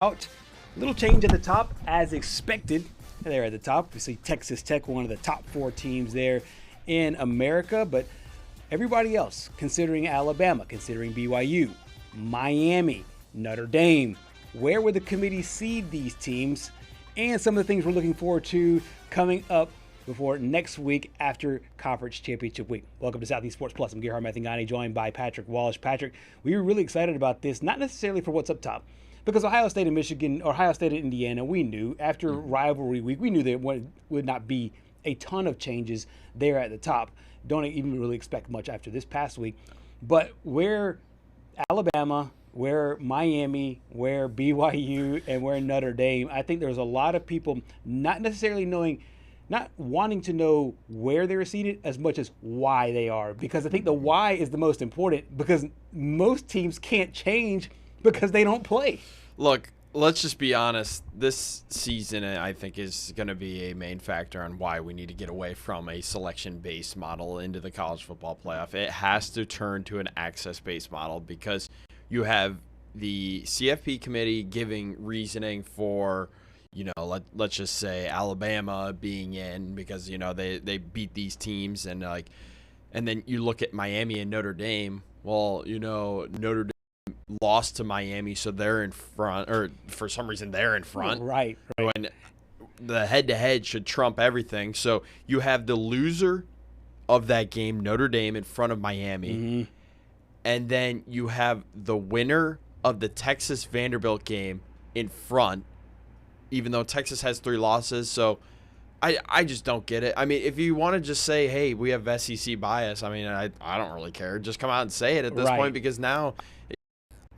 out. Little change at the top as expected. There at the top, we see Texas Tech, one of the top 4 teams there in America, but everybody else, considering Alabama, considering BYU, Miami, Notre Dame, where would the committee seed these teams? And some of the things we're looking forward to coming up before next week after Conference Championship Week. Welcome to Southeast Sports Plus. I'm Gerhard Mathangani, joined by Patrick Walsh. Patrick, we were really excited about this, not necessarily for what's up top, because Ohio State and Michigan, or Ohio State and Indiana, we knew after rivalry week, we knew there would not be a ton of changes there at the top. Don't even really expect much after this past week. But where Alabama, where Miami, where BYU, and where Notre Dame, I think there's a lot of people not necessarily not wanting to know where they're seated as much as why they are. Because I think the why is the most important, because most teams can't change because they don't play. Look, let's just be honest. This season, I think, is going to be a main factor on why we need to get away from a selection-based model into the college football playoff. It has to turn to an access-based model, because you have the CFP committee giving reasoning for, let's just say Alabama being in because, they beat these teams, and then you look at Miami and Notre Dame. Well, Notre Dame lost to Miami, so they're in front, or for some reason they're in front. Right. When the head-to-head should trump everything. So you have the loser of that game, Notre Dame, in front of Miami. And then you have the winner of the Texas-Vanderbilt game in front, even though Texas has 3 losses. So I just don't get it. I mean, if you want to just say, hey, we have SEC bias, I mean, I don't really care. Just come out and say it at this point, because now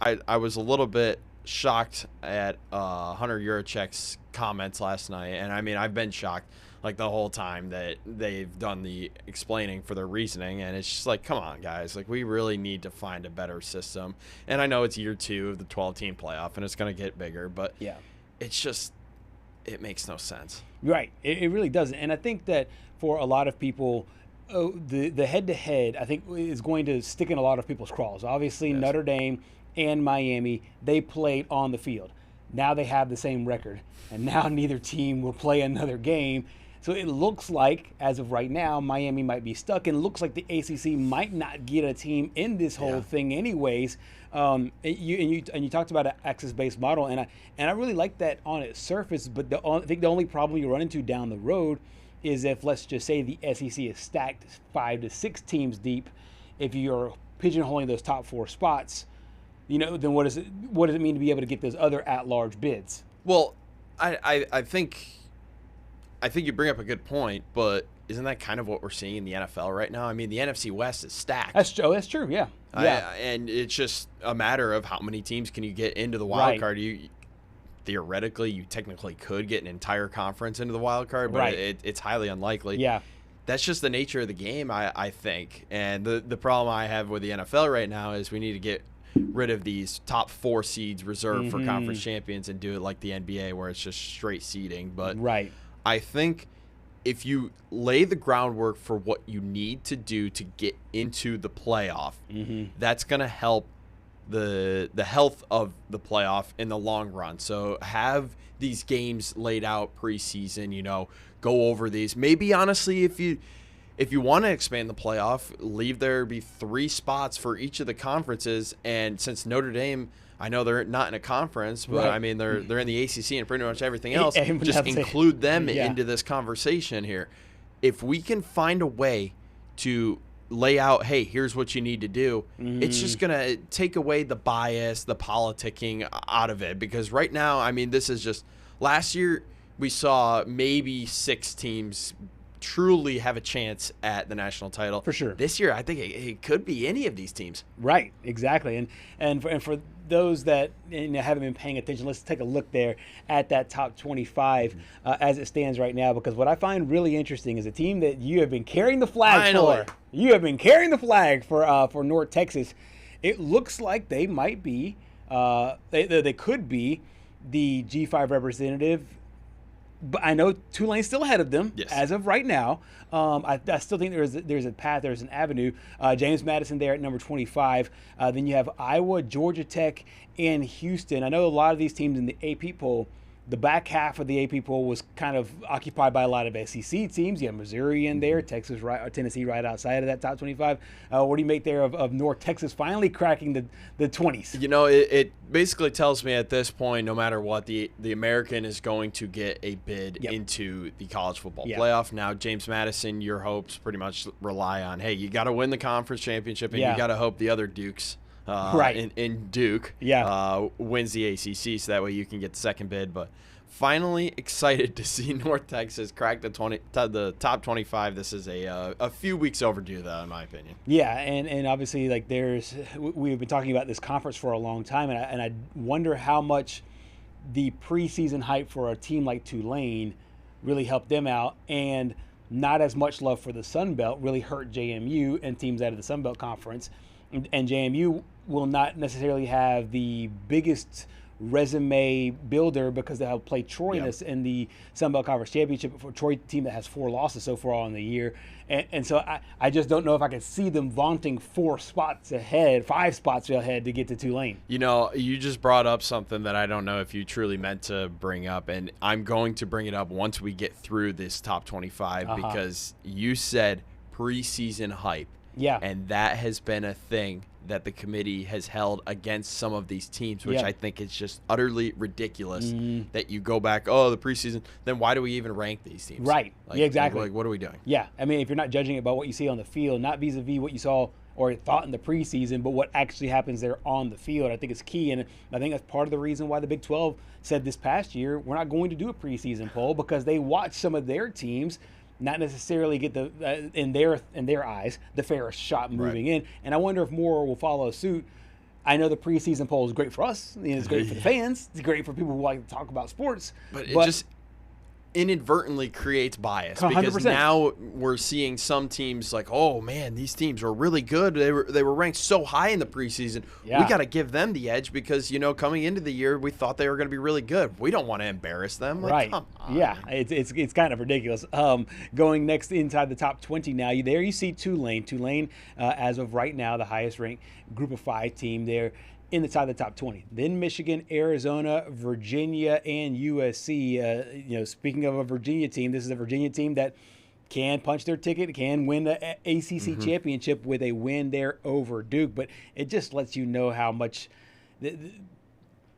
I was a little bit shocked at Hunter Yurachek's comments last night. And, I mean, I've been shocked the whole time that they've done the explaining for their reasoning. And it's just come on, guys. We really need to find a better system. And I know it's year 2 of the 12-team playoff, and it's going to get bigger. But yeah, it's just – it makes no sense. Right. It really doesn't. And I think that for a lot of people, the head-to-head, I think, is going to stick in a lot of people's craws. Obviously, yes. Notre Dame and Miami, they played on the field. Now they have the same record, and now neither team will play another game. So it looks like, as of right now, Miami might be stuck, and it looks like the ACC might not get a team in this whole thing anyways. And you talked about an access-based model, and I really like that on its surface, but I think the only problem you run into down the road is if, let's just say, the SEC is stacked 5 to 6 teams deep. If you're pigeonholing those top 4 spots, then what does it mean to be able to get those other at-large bids? Well, I think you bring up a good point, but isn't that kind of what we're seeing in the NFL right now? I mean, the NFC West is stacked. That's true, yeah. And it's just a matter of how many teams can you get into the wild card. Theoretically, you technically could get an entire conference into the wild card, but it's highly unlikely. Yeah. That's just the nature of the game, I think. And the problem I have with the NFL right now is we need to get rid of these top 4 seeds reserved for conference champions and do it like the NBA, where it's just straight seeding. But I think if you lay the groundwork for what you need to do to get into the playoff, that's going to help the health of the playoff in the long run. So have these games laid out preseason, go over these. Maybe, honestly, if you want to expand the playoff, leave there be 3 spots for each of the conferences. And since Notre Dame, I know they're not in a conference, but I mean they're in the ACC and pretty much everything else. Just include them into this conversation here. If we can find a way to lay out, hey, here's what you need to do, it's just going to take away the bias, the politicking out of it. Because right now, I mean, this is just last year we saw maybe 6 teams truly have a chance at the national title. For sure. This year, I think it could be any of these teams. Right, exactly. And for those that haven't been paying attention, let's take a look there at that top 25 as it stands right now, because what I find really interesting is a team that you have been carrying the flag for. You have been carrying the flag for North Texas. It looks like they might be, they could be the G5 representative but I know Tulane's still ahead of them as of right now. I still think there's a path, there's an avenue. James Madison there at number 25. Then you have Iowa, Georgia Tech, and Houston. I know a lot of these teams in the AP poll, the back half of the AP poll was kind of occupied by a lot of SEC teams. You have Missouri in there, Texas, Tennessee right outside of that top 25. What do you make there of North Texas finally cracking the 20s? You know, it basically tells me at this point, no matter what, the American is going to get a bid into the college football playoff. Now, James Madison, your hopes pretty much rely on, hey, you got to win the conference championship, and you got to hope the other Dukes in Duke wins the ACC, so that way you can get the second bid. But finally excited to see North Texas crack the top 25. This is a few weeks overdue, though, in my opinion. Yeah, and obviously, like, we've been talking about this conference for a long time, and I wonder how much the preseason hype for a team like Tulane really helped them out, and not as much love for the Sun Belt really hurt JMU and teams out of the Sun Belt Conference. And JMU will not necessarily have the biggest resume builder because they'll play Troy in the Sun Belt Conference Championship, for a Troy team that has 4 losses so far in the year. And so I just don't know if I can see them vaunting 5 spots ahead to get to Tulane. You know, you just brought up something that I don't know if you truly meant to bring up, and I'm going to bring it up once we get through this top 25 because you said preseason hype. Yeah. And that has been a thing that the committee has held against some of these teams, which I think is just utterly ridiculous that you go back, the preseason, then why do we even rank these teams? Right. Like, exactly. Like, what are we doing? Yeah. I mean, if you're not judging it by what you see on the field, not vis-a-vis what you saw or thought in the preseason, but what actually happens there on the field, I think is key. And I think that's part of the reason why the Big 12 said this past year, we're not going to do a preseason poll, because they watched some of their teams not necessarily get the in their eyes the fairest shot moving in, and I wonder if more will follow suit. I know the preseason poll is great for us, it's great for the fans, it's great for people who like to talk about sports, but it just inadvertently creates bias 100%. Because now we're seeing some teams like, oh man, these teams are really good. They were ranked so high in the preseason. We got to give them the edge because, you know, coming into the year we thought they were going to be really good. We don't want to embarrass them. Like, right? Come on. Yeah, it's kind of ridiculous. Going next inside the top 20 now. There you see Tulane. Tulane, as of right now, the highest ranked Group of 5 team there inside the top 20. Then Michigan, Arizona, Virginia, and USC. Speaking of a Virginia team, this is a Virginia team that can punch their ticket, can win the ACC championship with a win there over Duke. But it just lets you know how much. It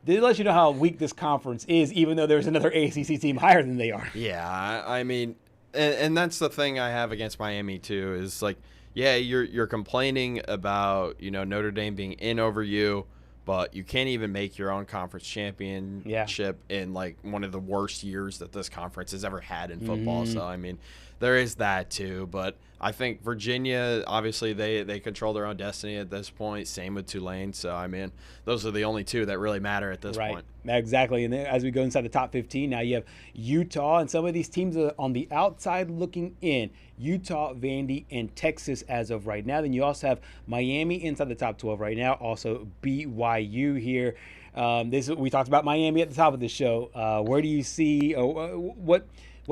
lets you know how weak this conference is, even though there's another ACC team higher than they are. Yeah, I mean, and that's the thing I have against Miami too. Is like, yeah, you're complaining about Notre Dame being in over you. But you can't even make your own conference championship in like one of the worst years that this conference has ever had in football. So, I mean, there is that too. But I think Virginia, obviously, they control their own destiny at this point. Same with Tulane. So, I mean, those are the only two that really matter at this point. Exactly. And then as we go inside the top 15, now you have Utah, and some of these teams are on the outside looking in. Utah, Vandy, and Texas as of right now. Then you also have Miami inside the top 12 right now. Also BYU here. We talked about Miami at the top of the show. Where do you see, what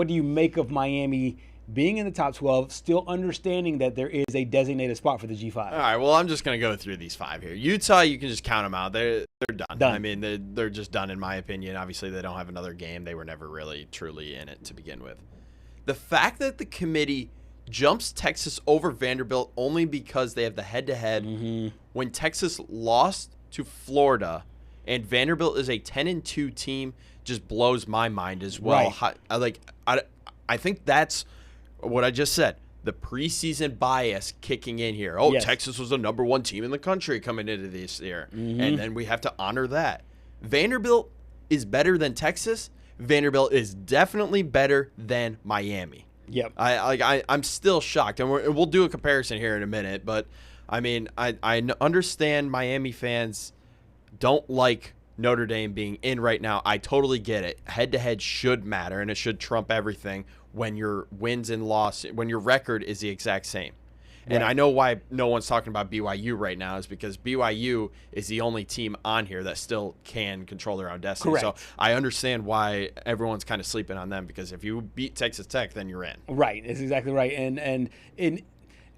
do you make of Miami being in the top 12, still understanding that there is a designated spot for the G5? All right, well, I'm just going to go through these 5 here. Utah, you can just count them out. They're done. I mean, they're just done in my opinion. Obviously, they don't have another game. They were never really truly in it to begin with. The fact that the committee jumps Texas over Vanderbilt only because they have the head-to-head when Texas lost to Florida and Vanderbilt is a 10-2 team just blows my mind as well. I think that's what I just said. The preseason bias kicking in here. Texas was the number 1 team in the country coming into this year. And then we have to honor that. Vanderbilt is better than Texas. Vanderbilt is definitely better than Miami. Yep. I'm still shocked, and we'll do a comparison here in a minute. But I mean, I understand Miami fans don't like Notre Dame being in right now. I totally get it. Head to head should matter, and it should trump everything when your wins and loss, when your record is the exact same. And I know why no one's talking about BYU right now is because BYU is the only team on here that still can control their own destiny. Correct. So I understand why everyone's kind of sleeping on them, because if you beat Texas Tech, then you're in. Right. That's exactly right. And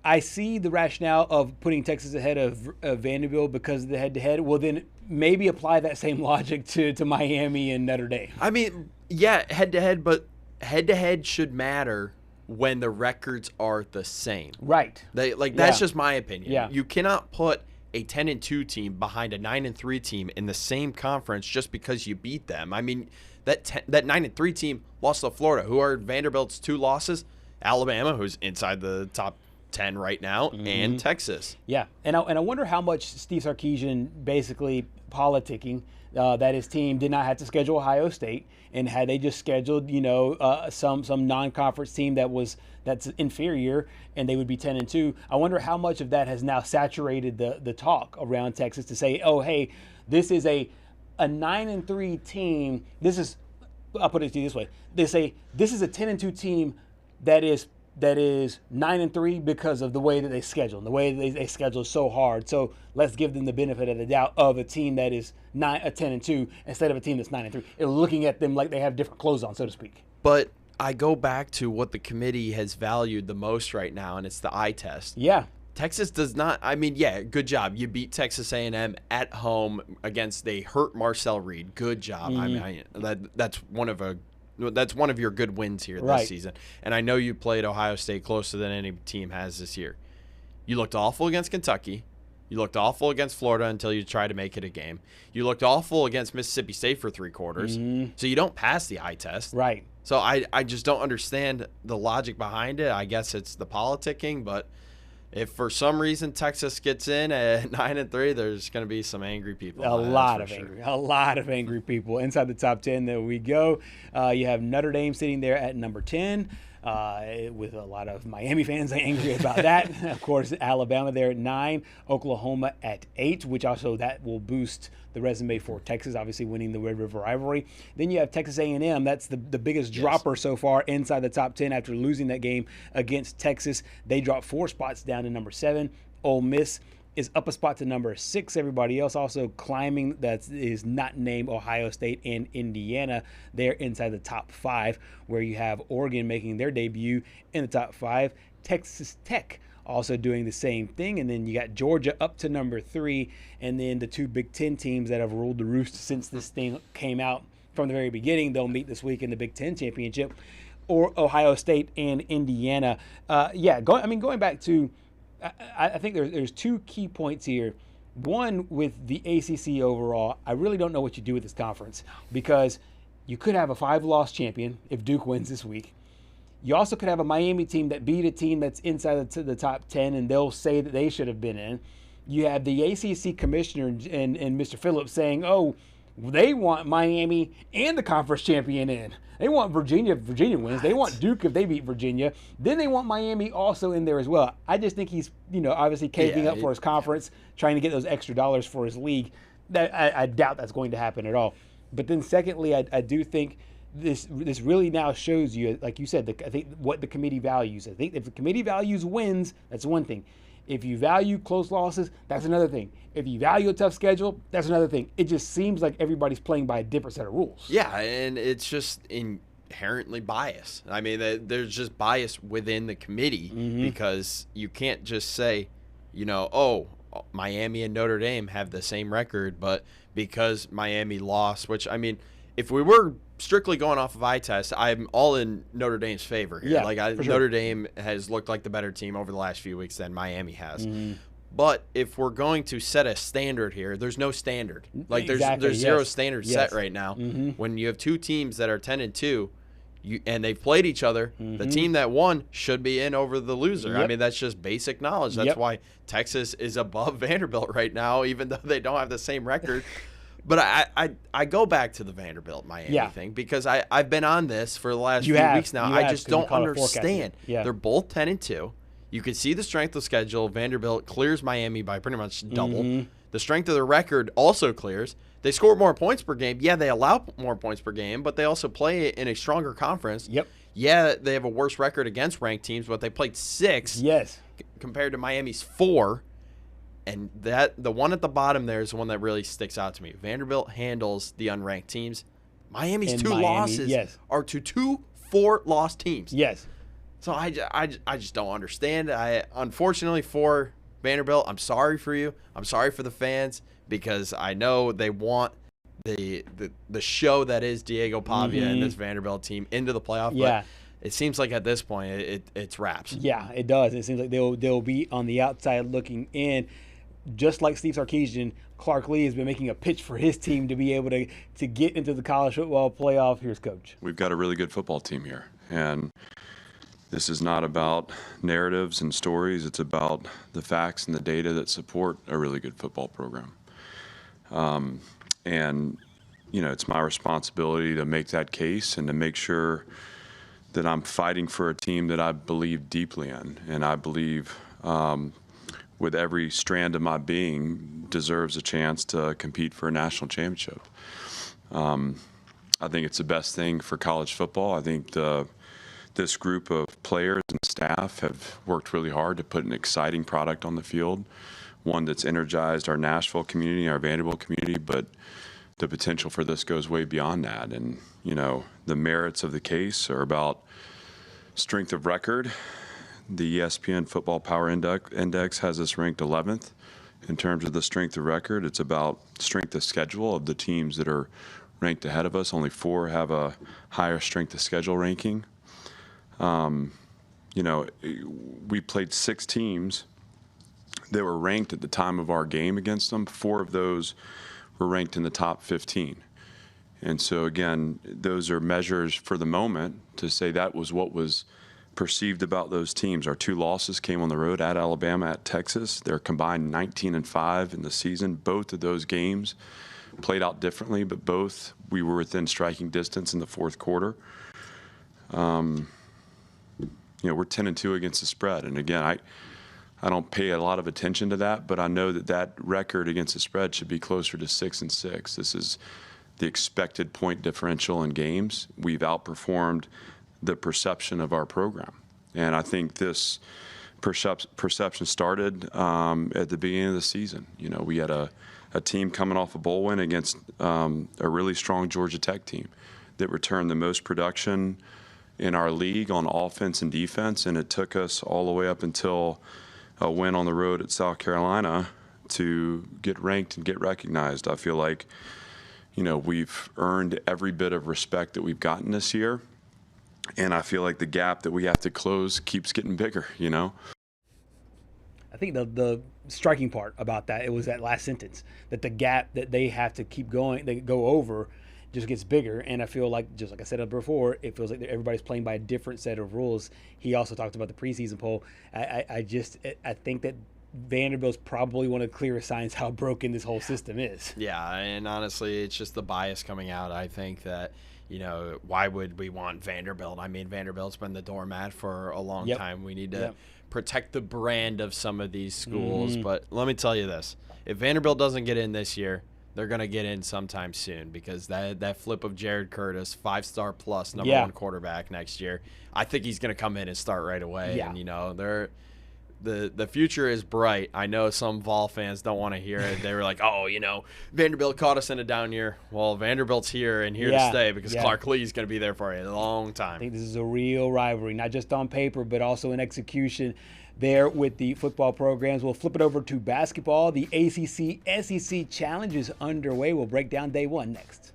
I see the rationale of putting Texas ahead of Vanderbilt because of the head-to-head. Well, then maybe apply that same logic to Miami and Notre Dame. I mean, yeah, head-to-head, but head-to-head should matter when the records are the same. Right. That's just my opinion. Yeah. You cannot put a 10-2 team behind a 9-3 team in the same conference just because you beat them. I mean, that 9-3 team lost to Florida. Who are Vanderbilt's 2 losses? Alabama, who's inside the top 10 right now, and Texas. Yeah, and I wonder how much Steve Sarkisian basically politicking that his team did not have to schedule Ohio State, and had they just scheduled some non-conference team that's inferior, and they would be 10-2. I wonder how much of that has now saturated the talk around Texas to say, oh hey, this is a 9-3 team. I'll put it to you this way: this is a 10-2 team that is 9-3 because of the way that they schedule, and the way that they schedule so hard. So let's give them the benefit of the doubt of a team that is 10-2 instead of a team that's 9-3. And looking at them like they have different clothes on, so to speak. But I go back to what the committee has valued the most right now, and it's the eye test. Yeah. Texas does not. I mean, yeah, good job. You beat Texas A&M at home against a hurt Marcel Reed. Good job. I mean, that's one of your good wins here this season. And I know you played Ohio State closer than any team has this year. You looked awful against Kentucky. You looked awful against Florida until you tried to make it a game. You looked awful against Mississippi State for 3 quarters. So you don't pass the eye test. Right. So I just don't understand the logic behind it. I guess it's the politicking, but if for some reason Texas gets in at 9-3, there's going to be some angry people. A lot of angry people. Inside the top 10, there we go. You have Notre Dame sitting there at number 10, with a lot of Miami fans angry about that. Of course, Alabama there at 9, Oklahoma at 8, which also that will boost the resume for Texas, obviously winning the Red River rivalry. Then you have Texas A&M. That's the biggest dropper so far inside the top 10 after losing that game against Texas. They dropped 4 spots down to number 7. Ole Miss is up a spot to number 6. Everybody else also climbing that is not named Ohio State and Indiana. They're inside the top 5, where you have Oregon making their debut in the top 5. Texas Tech also doing the same thing. And then you got Georgia up to number 3. And then the 2 Big Ten teams that have ruled the roost since this thing came out from the very beginning. They'll meet this week in the Big Ten championship, or Ohio State and Indiana. Going back to, I think there's 2 key points here. One, with the ACC overall, I really don't know what you do with this conference, because you could have a 5-loss champion if Duke wins this week. You also could have a Miami team that beat a team that's inside the top 10, and they'll say that they should have been in. You have the ACC commissioner and Mr. Phillips saying, oh, they want Miami and the conference champion in. They want Virginia if Virginia wins. They want Duke if they beat Virginia. Then they want Miami also in there as well. I just think he's, obviously caving up for his conference, trying to get those extra dollars for his league. That I doubt that's going to happen at all. But then secondly, I do think this really now shows you, like you said, I think what the committee values. I think if the committee values wins, that's one thing. If you value close losses, that's another thing. If you value a tough schedule, that's another thing. It just seems like everybody's playing by a different set of rules. Yeah, and it's just inherently biased. I mean, there's just bias within the committee, because you can't just say, Miami and Notre Dame have the same record, but because Miami lost, which, I mean, if we were strictly going off of eye test, I'm all in Notre Dame's favor here. Yeah, Notre Dame has looked like the better team over the last few weeks than Miami has. But if we're going to set a standard here, there's no standard. There's zero standard set right now. When you have 2 teams that are 10-2, and they've played each other, the team that won should be in over the loser. I mean, that's just basic knowledge. That's why Texas is above Vanderbilt right now, even though they don't have the same record. But I go back to the Vanderbilt Miami thing, because I've been on this for the last few weeks now. I just don't understand. They're both 10-2. You can see the strength of schedule. Vanderbilt clears Miami by pretty much double. The strength of their record also clears. They score more points per game. Yeah, they allow more points per game, but they also play in a stronger conference. Yep. Yeah, they have a worse record against ranked teams, but they played 6. Yes. compared to Miami's 4. And the one at the bottom there is the one that really sticks out to me. Vanderbilt handles the unranked teams. Miami's two losses are to 2 4-loss teams. Yes. So I just don't understand. Unfortunately for Vanderbilt, I'm sorry for you. I'm sorry for the fans because I know they want the show that is Diego Pavia and this Vanderbilt team into the playoff. Yeah. But it seems like at this point it's wraps. Yeah, it does. It seems like they'll be on the outside looking in. Just like Steve Sarkisian, Clark Lee has been making a pitch for his team to be able to get into the college football playoff. Here's Coach. We've got a really good football team here, and this is not about narratives and stories. It's about the facts and the data that support a really good football program. And, it's my responsibility to make that case and to make sure that I'm fighting for a team that I believe deeply in, and I believe with every strand of my being deserves a chance to compete for a national championship. I think it's the best thing for college football. I think this group of players and staff have worked really hard to put an exciting product on the field, one that's energized our Nashville community, our Vanderbilt community, but the potential for this goes way beyond that. And, the merits of the case are about strength of record. The ESPN Football Power Index has us ranked 11th in terms of the strength of record. It's about strength of schedule of the teams that are ranked ahead of us. Only 4 have a higher strength of schedule ranking. We played 6 teams that were ranked at the time of our game against them. 4 of those were ranked in the top 15. And so, again, those are measures for the moment to say that was what was perceived about those teams. Our 2 losses came on the road at Alabama, at Texas. They're combined 19-5 in the season. Both of those games played out differently, but both we were within striking distance in the fourth quarter. We're 10-2 against the spread. And again, I don't pay a lot of attention to that, but I know that record against the spread should be closer to 6-6. This is the expected point differential in games. We've outperformed the perception of our program. And I think this perception started at the beginning of the season. We had a team coming off a bowl win against a really strong Georgia Tech team that returned the most production in our league on offense and defense, and it took us all the way up until a win on the road at South Carolina to get ranked and get recognized. I feel like, we've earned every bit of respect that we've gotten this year. And I feel like the gap that we have to close keeps getting bigger, I think the striking part about that, it was that last sentence, that the gap that they have to keep going, they go over, just gets bigger. And I feel like, just like I said before, it feels like everybody's playing by a different set of rules. He also talked about the preseason poll. I think that Vanderbilt's probably one of the clearest signs how broken this whole system is. Yeah, and honestly, it's just the bias coming out. I think that, why would we want Vanderbilt? I mean, Vanderbilt's been the doormat for a long time. We need to protect the brand of some of these schools. But let me tell you this. If Vanderbilt doesn't get in this year, they're going to get in sometime soon, because that flip of Jared Curtis, 5-star plus number 1 quarterback next year, I think he's going to come in and start right away. Yeah. And, the future is bright. I know some Vol fans don't want to hear it. They were like, Vanderbilt caught us in a down year. Well, Vanderbilt's here and here to stay, because Clark Lee is going to be there for a long time. I think this is a real rivalry, not just on paper, but also in execution there with the football programs. We'll flip it over to basketball. The ACC-SEC Challenge is underway. We'll break down day 1 next.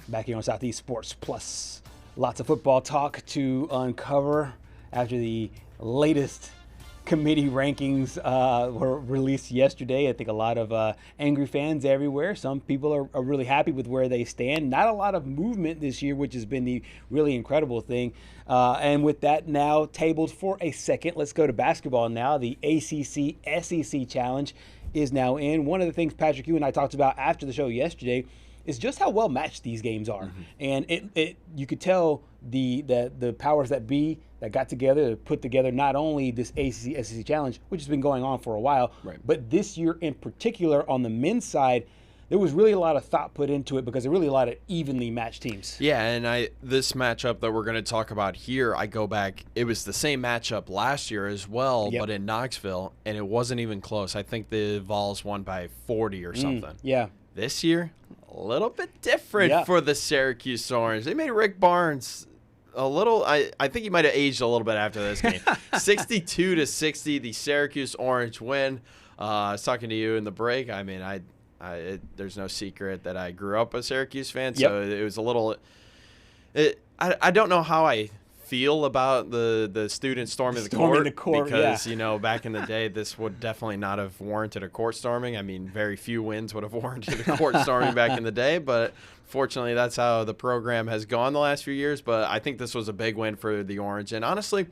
Back here on Southeast Sports Plus. Lots of football talk to uncover after the latest committee rankings were released yesterday. I think a lot of angry fans everywhere. Some people are really happy with where they stand. Not a lot of movement this year, which has been the really incredible thing. And with that now tabled for a second, let's go to basketball now. The ACC-SEC Challenge is now in. One of the things, Patrick, you and I talked about after the show yesterday is just how well matched these games are. And it you could tell the powers that be that got together to put together not only this ACC-SEC Challenge, which has been going on for a while, but this year in particular on the men's side, there was really a lot of thought put into it because there are really a lot of evenly matched teams. Yeah, and this matchup that we're going to talk about here, I go back, it was the same matchup last year as well, but in Knoxville, and it wasn't even close. I think the Vols won by 40 or something. This year, a little bit different for the Syracuse Orange. They made Rick Barnes a little, I think he might have aged a little bit after this game. 62-60, the Syracuse Orange win. I was talking to you in the break. I mean, there's no secret that I grew up a Syracuse fan, so it was a little. I don't know how I feel about the students storming the court because you know, back in the day this would definitely not have warranted a court storming. I mean, very few wins would have warranted a court storming back in the day, but fortunately that's how the program has gone the last few years. But I think this was a big win for the Orange, and honestly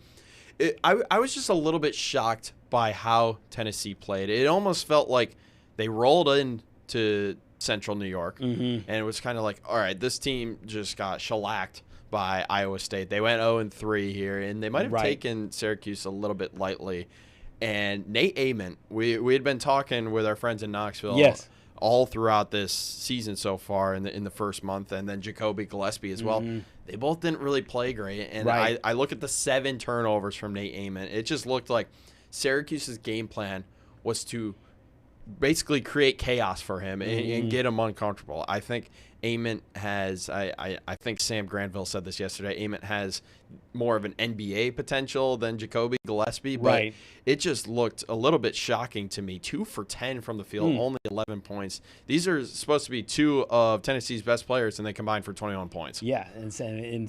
I was just a little bit shocked by how Tennessee played. It almost felt like they rolled into Central New York and it was kind of like, all right, this team just got shellacked by Iowa State. They went 0-3 here, and they might have taken Syracuse a little bit lightly. And Nate Amon, we had been talking with our friends in Knoxville all throughout this season so far in the first month, and then Jacoby Gillespie as well. They both didn't really play great. And I look at the 7 turnovers from Nate Amon. It just looked like Syracuse's game plan was to basically create chaos for him and get him uncomfortable. I think Amon has, I think Sam Granville said this yesterday, Amon has more of an NBA potential than Jacoby Gillespie, but it just looked a little bit shocking to me. 2 for 10 from the field, only 11 points. These are supposed to be 2 of Tennessee's best players, and they combined for 21 points. Yeah, and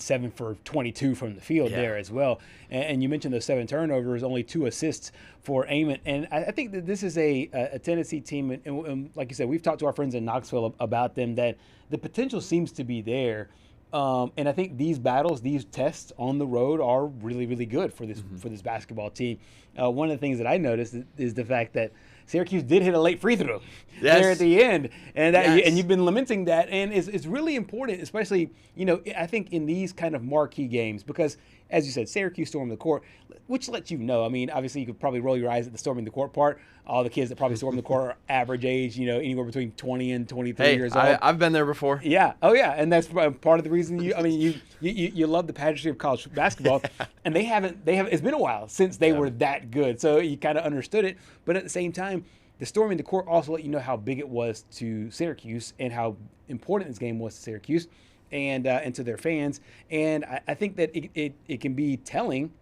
7 for 22 from the field there as well. And you mentioned those 7 turnovers, only 2 assists for Amon. And I think that this is a Tennessee team, and like you said, we've talked to our friends in Knoxville about them, that the potential seems to be there. And I think these battles, these tests on the road are really, really good for this basketball team. One of the things that I noticed is the fact that Syracuse did hit a late free throw there at the end, and and you've been lamenting that, and it's really important, especially, you know, I think in these kind of marquee games, because as you said, Syracuse stormed the court, which lets you know. I mean, obviously you could probably roll your eyes at the storming the court part. All the kids that probably storm the court are average age, you know, anywhere between 20 and 23 years old. I've been there before. Yeah. Oh, yeah. And that's part of the reason you love the pageantry of college basketball. And it's been a while since they were that good. So you kind of understood it. But at the same time, the storming the court also let you know how big it was to Syracuse and how important this game was to Syracuse and to their fans. And I think that it can be telling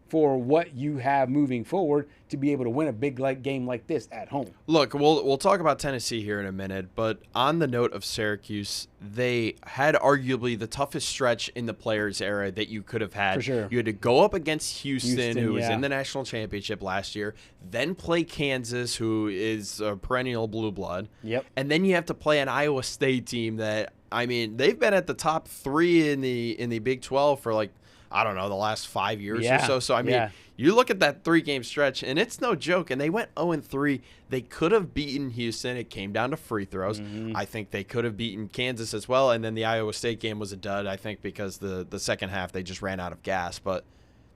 for what you have moving forward to be able to win a big game like this at home. Look, we'll talk about Tennessee here in a minute, but on the note of Syracuse, they had arguably the toughest stretch in the Players' era that you could have had. For sure. You had to go up against Houston, who was in the national championship last year, then play Kansas, who is a perennial blue blood. And then you have to play an Iowa State team that, I mean, they've been at the top 3 in the Big 12 for like, I don't know, the last 5 years or so. So, I mean, you look at that 3-game stretch, and it's no joke. And they went 0-3. They could have beaten Houston. It came down to free throws. I think they could have beaten Kansas as well. And then the Iowa State game was a dud, I think, because the second half they just ran out of gas. But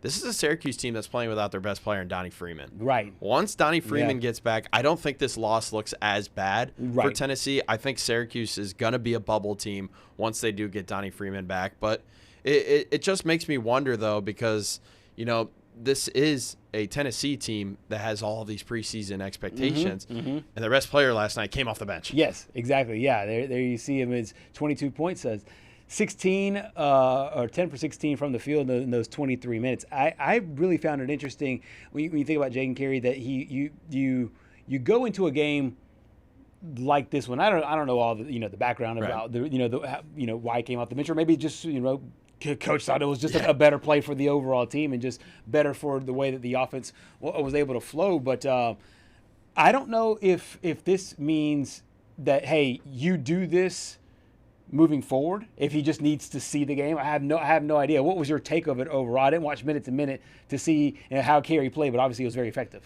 this is a Syracuse team that's playing without their best player, Donnie Freeman. Once Donnie Freeman gets back, I don't think this loss looks as bad for Tennessee. I think Syracuse is going to be a bubble team once they do get Donnie Freeman back. But it just makes me wonder, though, because, you know, this is a Tennessee team that has all of these preseason expectations, and their best player last night came off the bench. Yes, exactly. Yeah, there you see him. It's 22 points, 16 or 10 for 16 from the field in those 23 minutes. I really found it interesting when you think about Jaden Carey that you go into a game like this one. I don't know all the the background about the why he came off the bench, or maybe just coach thought it was just a better play for the overall team and just better for the way that the offense was able to flow. But I don't know if this means that, hey, you do this moving forward, if he just needs to see the game. I have no idea. What was your take of it overall? I didn't watch minute to minute to see how Carey played, but obviously it was very effective.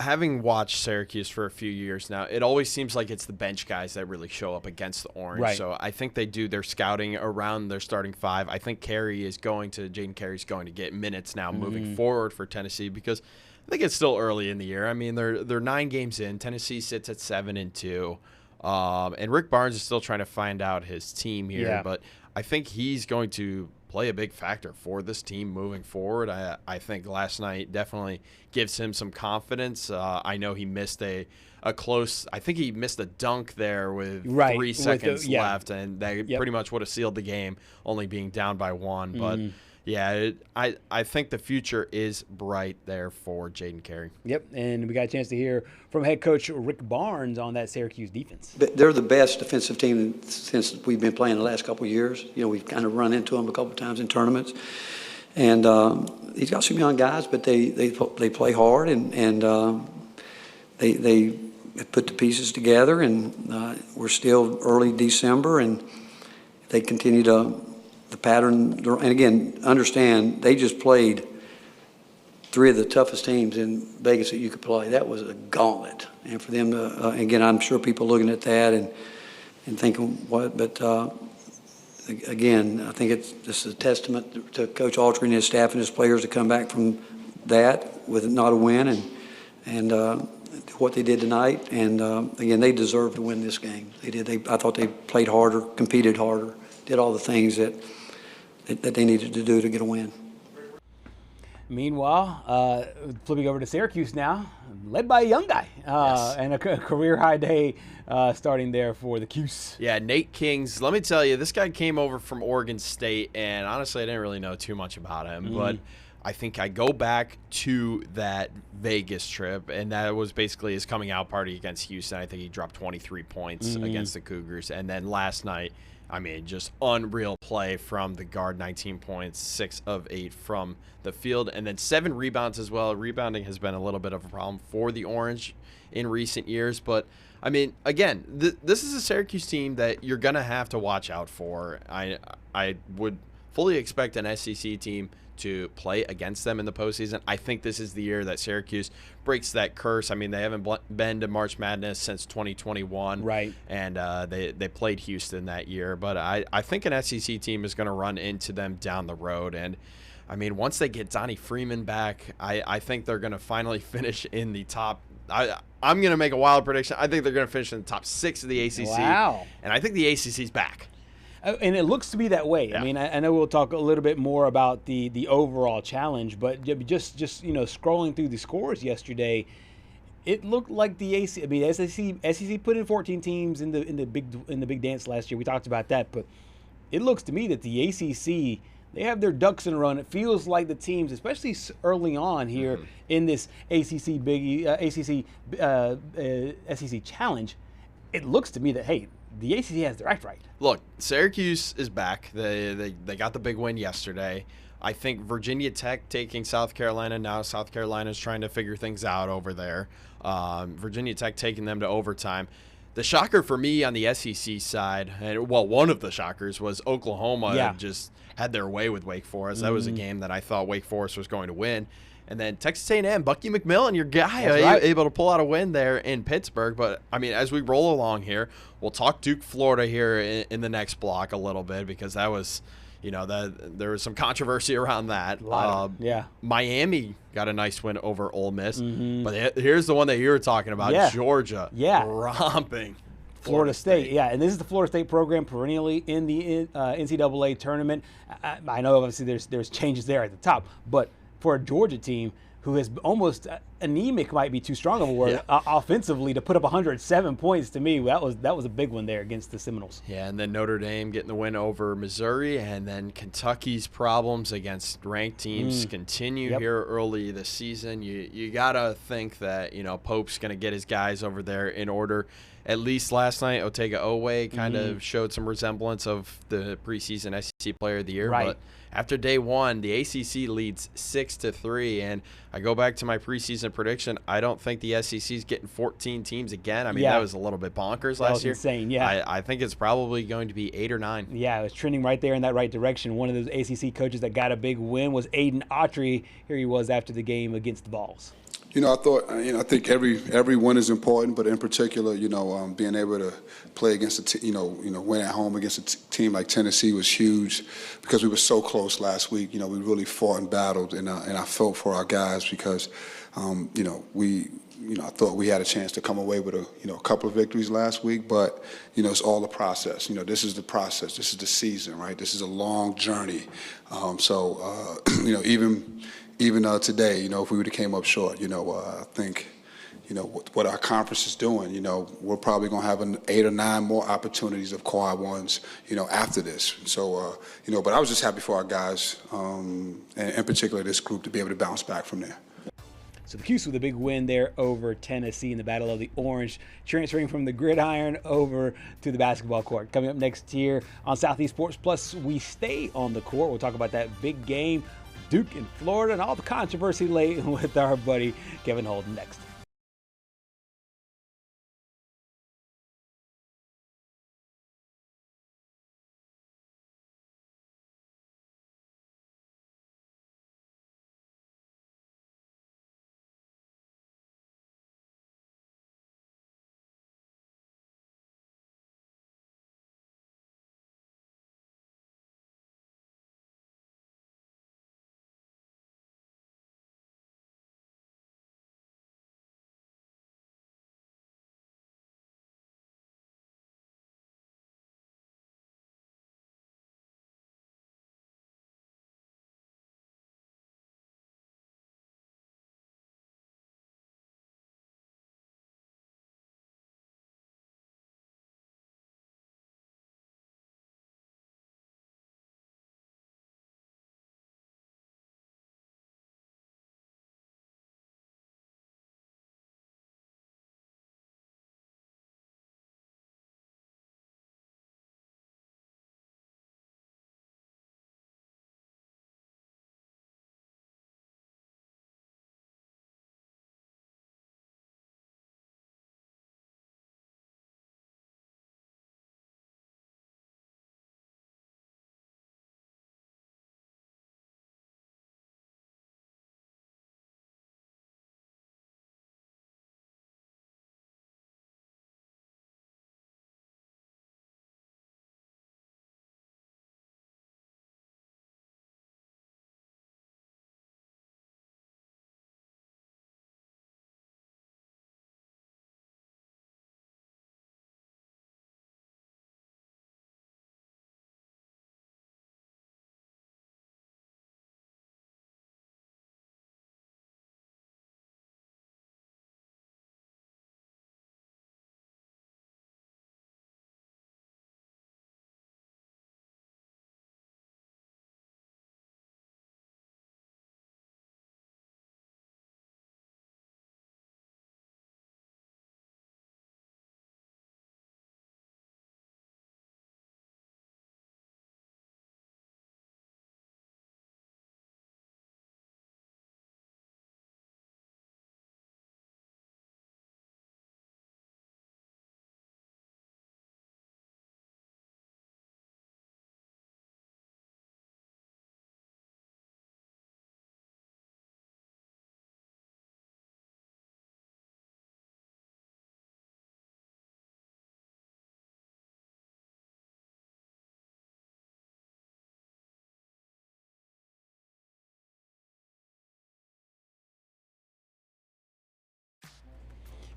Having watched Syracuse for a few years now, it always seems like it's the bench guys that really show up against the Orange. Right. So I think they do their scouting around their starting five. I think Jaden Carey's going to get minutes now moving forward for Tennessee, because I think it's still early in the year. I mean, they're 9 games in. Tennessee sits at 7-2. And Rick Barnes is still trying to find out his team here, but I think he's going to play a big factor for this team moving forward. I think last night definitely gives him some confidence. I know he missed I think he missed a dunk there with 3 seconds left, and they pretty much would have sealed the game, only being down by 1. But I think the future is bright there for Jaden Carey. Yep, and we got a chance to hear from head coach Rick Barnes on that Syracuse defense. They're the best defensive team since we've been playing the last couple of years. We've kind of run into them a couple of times in tournaments. And he's got some young guys, but they play hard, and they put the pieces together, and we're still early December, and they continue to the pattern. And again, understand they just played 3 of the toughest teams in Vegas that you could play. That was a gauntlet, and for them to again, I'm sure people looking at that and thinking what, but again, I think this is a testament to Coach Autry and his staff and his players to come back from that with not a win, and what they did tonight. And again, they deserve to win this game. They did. I thought they played harder, competed harder, did all the things that they needed to do to get a win. Meanwhile, flipping over to Syracuse now, led by a young guy, and a career-high day starting there for the Cuse. Yeah, Nate Kings. Let me tell you, this guy came over from Oregon State, and honestly, I didn't really know too much about him. But I think I go back to that Vegas trip, and that was basically his coming out party against Houston. I think he dropped 23 points against the Cougars. And then last night, I mean, just unreal play from the guard, 19 points, 6 of 8 from the field, and then 7 rebounds as well. Rebounding has been a little bit of a problem for the Orange in recent years. But, I mean, again, this is a Syracuse team that you're going to have to watch out for. I would fully expect an SEC team to play against them in the postseason. I think this is the year that Syracuse breaks that curse. I mean, they haven't been to March Madness since 2021. Right. And they played Houston that year. But I think an SEC team is going to run into them down the road. And, I mean, once they get Donnie Freeman back, I think they're going to finally finish in the top. I'm going to make a wild prediction. I think they're going to finish in the top 6 of the ACC. Wow. And I think the ACC's back. And it looks to be that way. Yeah. I mean, I know we'll talk a little bit more about the overall challenge, but just scrolling through the scores yesterday, it looked like the ACC. I mean, SEC put in 14 teams in the big dance last year. We talked about that, but it looks to me that the ACC, they have their ducks in a row. It feels like the teams, especially early on here in this SEC challenge, it looks to me that, hey, the ACC has their act right. Look, Syracuse is back. They got the big win yesterday. I think Virginia Tech taking South Carolina now. South Carolina's trying to figure things out over there. Virginia Tech taking them to overtime. The shocker for me on the SEC side, one of the shockers was Oklahoma just had their way with Wake Forest. That was a game that I thought Wake Forest was going to win. And then Texas A&M, Bucky McMillan, your guy, able to pull out a win there in Pittsburgh. But, I mean, as we roll along here, we'll talk Duke, Florida here in the next block a little bit, because that was, there was some controversy around that. Miami got a nice win over Ole Miss. But here's the one that you were talking about, Georgia romping Florida State. Yeah, and this is the Florida State program perennially in the NCAA tournament. I know, obviously, there's changes there at the top, but for a Georgia team who is almost anemic, might be too strong of a word, offensively, to put up 107 points. To me, that was a big one there against the Seminoles. Yeah, and then Notre Dame getting the win over Missouri, and then Kentucky's problems against ranked teams continue here early this season. You gotta think that Pope's gonna get his guys over there in order. At least last night, Otega Owe kind of showed some resemblance of the preseason SEC Player of the Year. Right. But after day one, the ACC leads 6-3, and I go back to my preseason prediction. I don't think the SEC is getting 14 teams again. I mean, that was a little bit bonkers last year. That was insane, yeah. I think it's probably going to be 8 or 9. Yeah, it was trending right there in that right direction. One of those ACC coaches that got a big win was Aiden Autry. Here he was after the game against the Vols. I think every win is important, but in particular, being able to play against win at home against a team like Tennessee was huge because we were so close last week. We really fought and battled, and I felt for our guys because, I thought we had a chance to come away with a couple of victories last week, but it's all a process. This is the process. This is the season, right? This is a long journey. Even today, if we would have came up short, I think, what our conference is doing, we're probably going to have 8 or 9 more opportunities of quad ones, after this. So, but I was just happy for our guys, and in particular this group, to be able to bounce back from there. So the Cuse with a big win there over Tennessee in the Battle of the Orange, transferring from the gridiron over to the basketball court. Coming up next here on Southeast Sports Plus, we stay on the court. We'll talk about that big game, Duke in Florida, and all the controversy late with our buddy Kevin Holden next.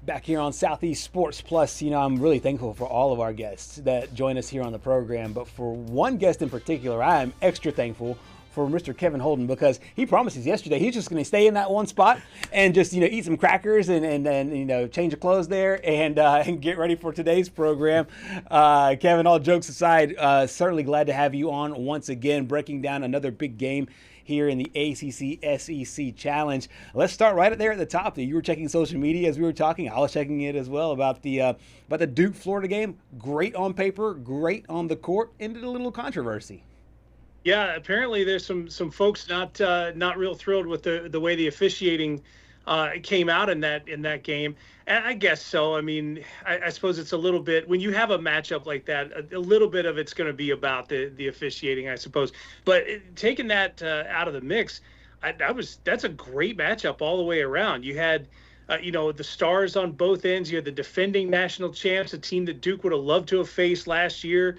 Back here on Southeast Sports Plus, I'm really thankful for all of our guests that join us here on the program. But for one guest in particular, I am extra thankful for Mr. Kevin Holden, because he promises yesterday he's just going to stay in that one spot and just eat some crackers and change of clothes there and get ready for today's program. Kevin, all jokes aside, certainly glad to have you on once again, breaking down another big game here in the ACC SEC Challenge. Let's start right there at the top. You were checking social media as we were talking. I was checking it as well about the Duke-Florida game. Great on paper, great on the court. Ended a little controversy. Yeah, apparently there's some folks not real thrilled with the way the officiating came out in that game. And I guess so. I mean, I suppose it's a little bit, when you have a matchup like that, a little bit of it's going to be about the officiating, I suppose. But taking that out of the mix, that's a great matchup all the way around. You had, the stars on both ends. You had the defending national champs, a team that Duke would have loved to have faced last year.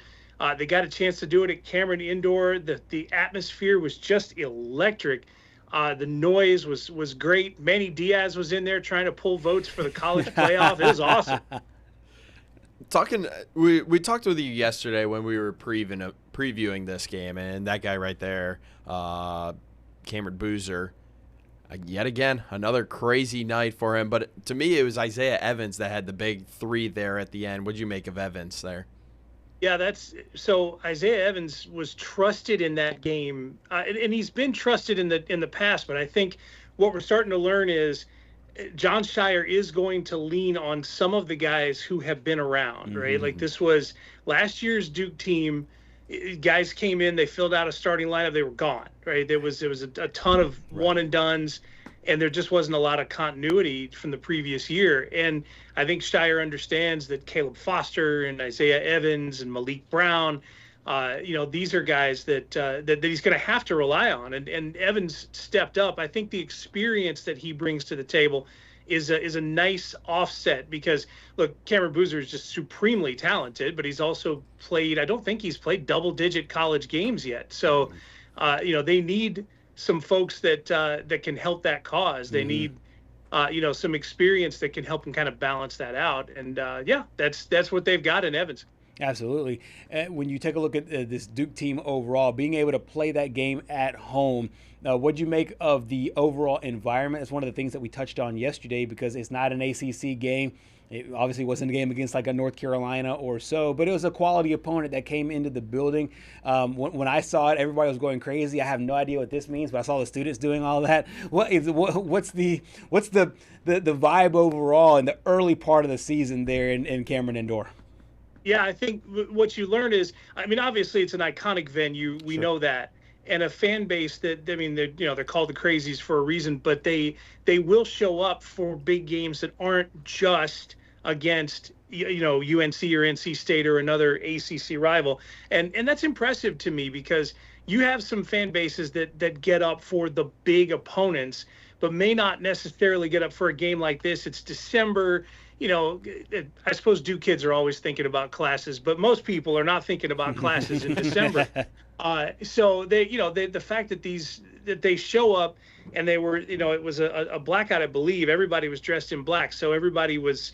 They got a chance to do it at Cameron Indoor. The atmosphere was just electric. The noise was great. Manny Diaz was in there trying to pull votes for the college playoff. It was awesome. We talked with you yesterday when we were previewing this game, and that guy right there, Cameron Boozer, yet again, another crazy night for him. But to me, it was Isaiah Evans that had the big three there at the end. What'd you make of Evans there? Yeah, so Isaiah Evans was trusted in that game, and he's been trusted in the past. But I think what we're starting to learn is John Shire is going to lean on some of the guys who have been around, right? Mm-hmm. Like this was last year's Duke team. Guys came in, they filled out a starting lineup, they were gone, right? There was a ton of one and dones, and there just wasn't a lot of continuity from the previous year. And I think Shire understands that Caleb Foster and Isaiah Evans and Malik Brown, these are guys that he's going to have to rely on. And Evans stepped up. I think the experience that he brings to the table is a nice offset, because look, Cameron Boozer is just supremely talented, but he's also played, I don't think he's played double-digit college games yet. So, they need some folks that can help that cause. They need, some experience that can help them kind of balance that out. And that's what they've got in Evans. Absolutely. When you take a look at this Duke team overall, being able to play that game at home, what'd you make of the overall environment? It's one of the things that we touched on yesterday, because it's not an ACC game. It obviously wasn't a game against like a North Carolina or so, but it was a quality opponent that came into the building. When I saw it, everybody was going crazy. I have no idea what this means, but I saw the students doing all that. What's the vibe overall in the early part of the season there in Cameron Indoor? Yeah, I think what you learn is, I mean, obviously it's an iconic venue. We know that. And a fan base that, I mean, they're called the Crazies for a reason, but they will show up for big games that aren't just against, UNC or NC State or another ACC rival. And that's impressive to me, because you have some fan bases that get up for the big opponents, but may not necessarily get up for a game like this. It's December. I suppose Duke kids are always thinking about classes, but most people are not thinking about classes in December. So the fact that they show up, and they were, it was a blackout, I believe. Everybody was dressed in black, so everybody was,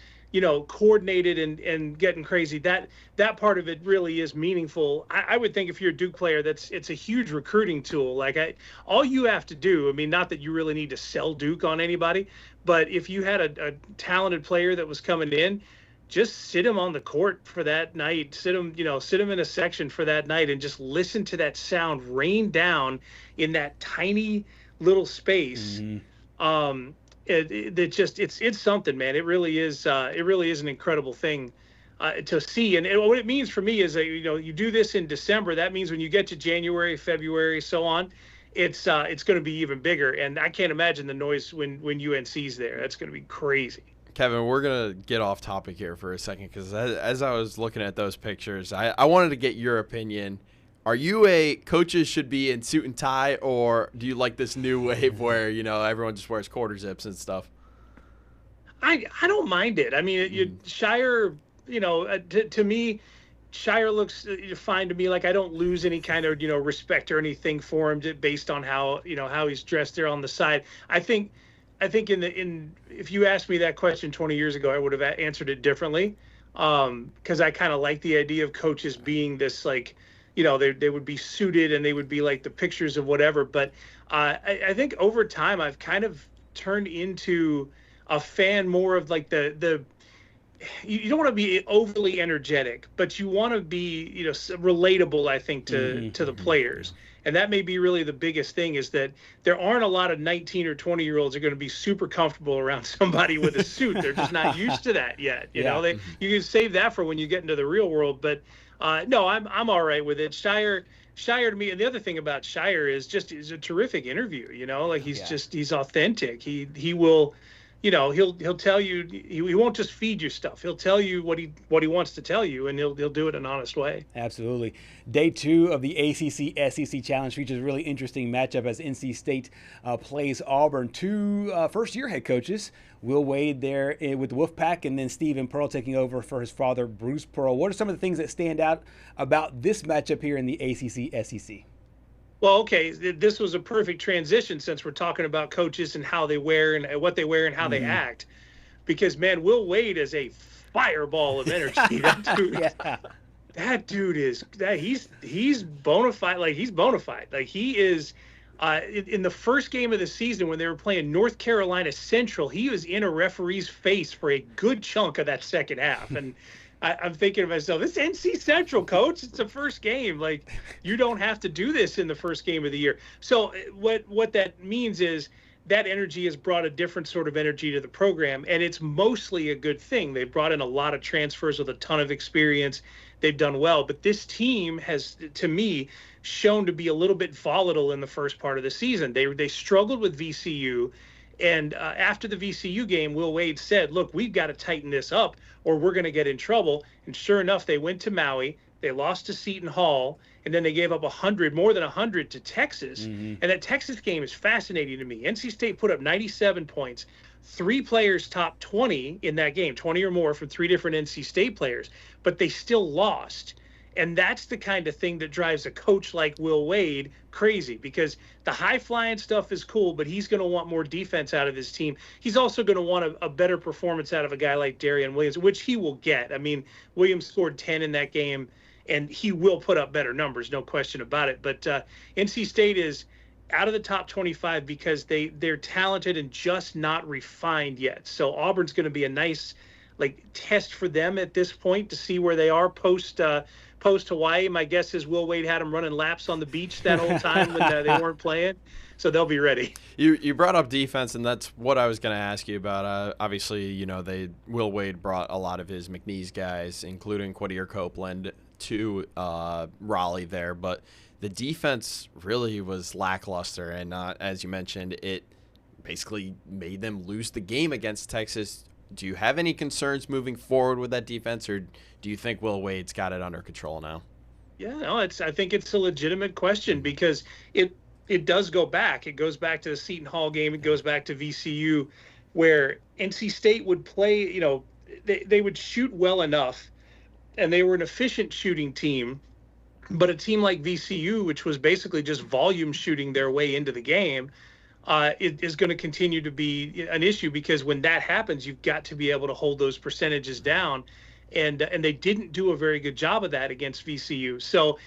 coordinated and getting crazy. That part of it really is meaningful. I would think if you're a Duke player, it's a huge recruiting tool. Like all you have to do, I mean, not that you really need to sell Duke on anybody, but if you had a talented player that was coming in, just sit him on the court for that night, sit him in a section for that night, and just listen to that sound rain down in that tiny little space. Mm-hmm. It's something, man. It really is an incredible thing to see. And what it means for me is that, you do this in December. That means when you get to January, February, so on, it's going to be even bigger. And I can't imagine the noise when UNC's there. That's going to be crazy. Kevin, we're going to get off topic here for a second, because as I was looking at those pictures, I wanted to get your opinion. Are you coaches should be in suit and tie, or do you like this new wave where, everyone just wears quarter zips and stuff? I don't mind it. I mean, Shire, to me, Shire looks fine to me. Like, I don't lose any kind of, respect or anything for him based on how he's dressed there on the side. I think if you asked me that question 20 years ago, I would have answered it differently. Because I kind of like the idea of coaches being this, like, they would be suited and they would be like the pictures of whatever. But I think over time I've kind of turned into a fan more of like you don't want to be overly energetic, but you want to be, relatable, I think, to the players. And that may be really the biggest thing, is that there aren't a lot of 19 or 20-year-olds are going to be super comfortable around somebody with a suit. They're just not used to that yet. You can save that for when you get into the real world. But no, I'm all right with it. Shire to me, and the other thing about Shire is he's a terrific interview. He's authentic. He will. He'll tell you, he won't just feed you stuff. He'll tell you what he wants to tell you, and he'll do it in an honest way. Absolutely. Day 2 of the ACC-SEC Challenge features a really interesting matchup as NC State plays Auburn. 2 first-year head coaches, Will Wade there with the Wolfpack, and then Stephen Pearl taking over for his father, Bruce Pearl. What are some of the things that stand out about this matchup here in the ACC-SEC? Well, okay, this was a perfect transition since we're talking about coaches and how they wear and what they wear and how they act. Because, man, Will Wade is a fireball of energy. That dude is he's bona fide. He's bona fide. He is in the first game of the season when they were playing North Carolina Central, he was in a referee's face for a good chunk of that second half. And I'm thinking to myself, this NC Central, coach, it's the first game. You don't have to do this in the first game of the year. So what that means is that energy has brought a different sort of energy to the program, and it's mostly a good thing. They've brought in a lot of transfers with a ton of experience. They've done well. But this team has, to me, shown to be a little bit volatile in the first part of the season. They struggled with VCU. And after the VCU game, Will Wade said, look, we've got to tighten this up or we're going to get in trouble. And sure enough, they went to Maui. They lost to Seton Hall. And then they gave up more than 100 to Texas. And that Texas game is fascinating to me. NC State put up 97 points. 3 players top 20 in that game, 20 or more from 3 different NC State players. But they still lost. And that's the kind of thing that drives a coach like Will Wade crazy, because the high-flying stuff is cool, but he's going to want more defense out of his team. He's also going to want a better performance out of a guy like Darian Williams, which he will get. I mean, Williams scored 10 in that game, and he will put up better numbers, no question about it. But NC State is out of the top 25 because they're talented and just not refined yet. So Auburn's going to be a nice test for them at this point to see where they are post Hawaii. My guess is Will Wade had them running laps on the beach that whole time when they weren't playing, so they'll be ready. You brought up defense, and that's what I was going to ask you about. Obviously, Will Wade brought a lot of his McNeese guys, including Quadir Copeland, to Raleigh there, but the defense really was lackluster, and as you mentioned, it basically made them lose the game against Texas. Do you have any concerns moving forward with that defense, or do you think Will Wade's got it under control now? Yeah, no, I think it's a legitimate question, because it does go back. It goes back to the Seton Hall game. It goes back to VCU, where NC State would play, they would shoot well enough, and they were an efficient shooting team. But a team like VCU, which was basically just volume shooting their way into the game, it is going to continue to be an issue, because when that happens, you've got to be able to hold those percentages down. And they didn't do a very good job of that against VCU. So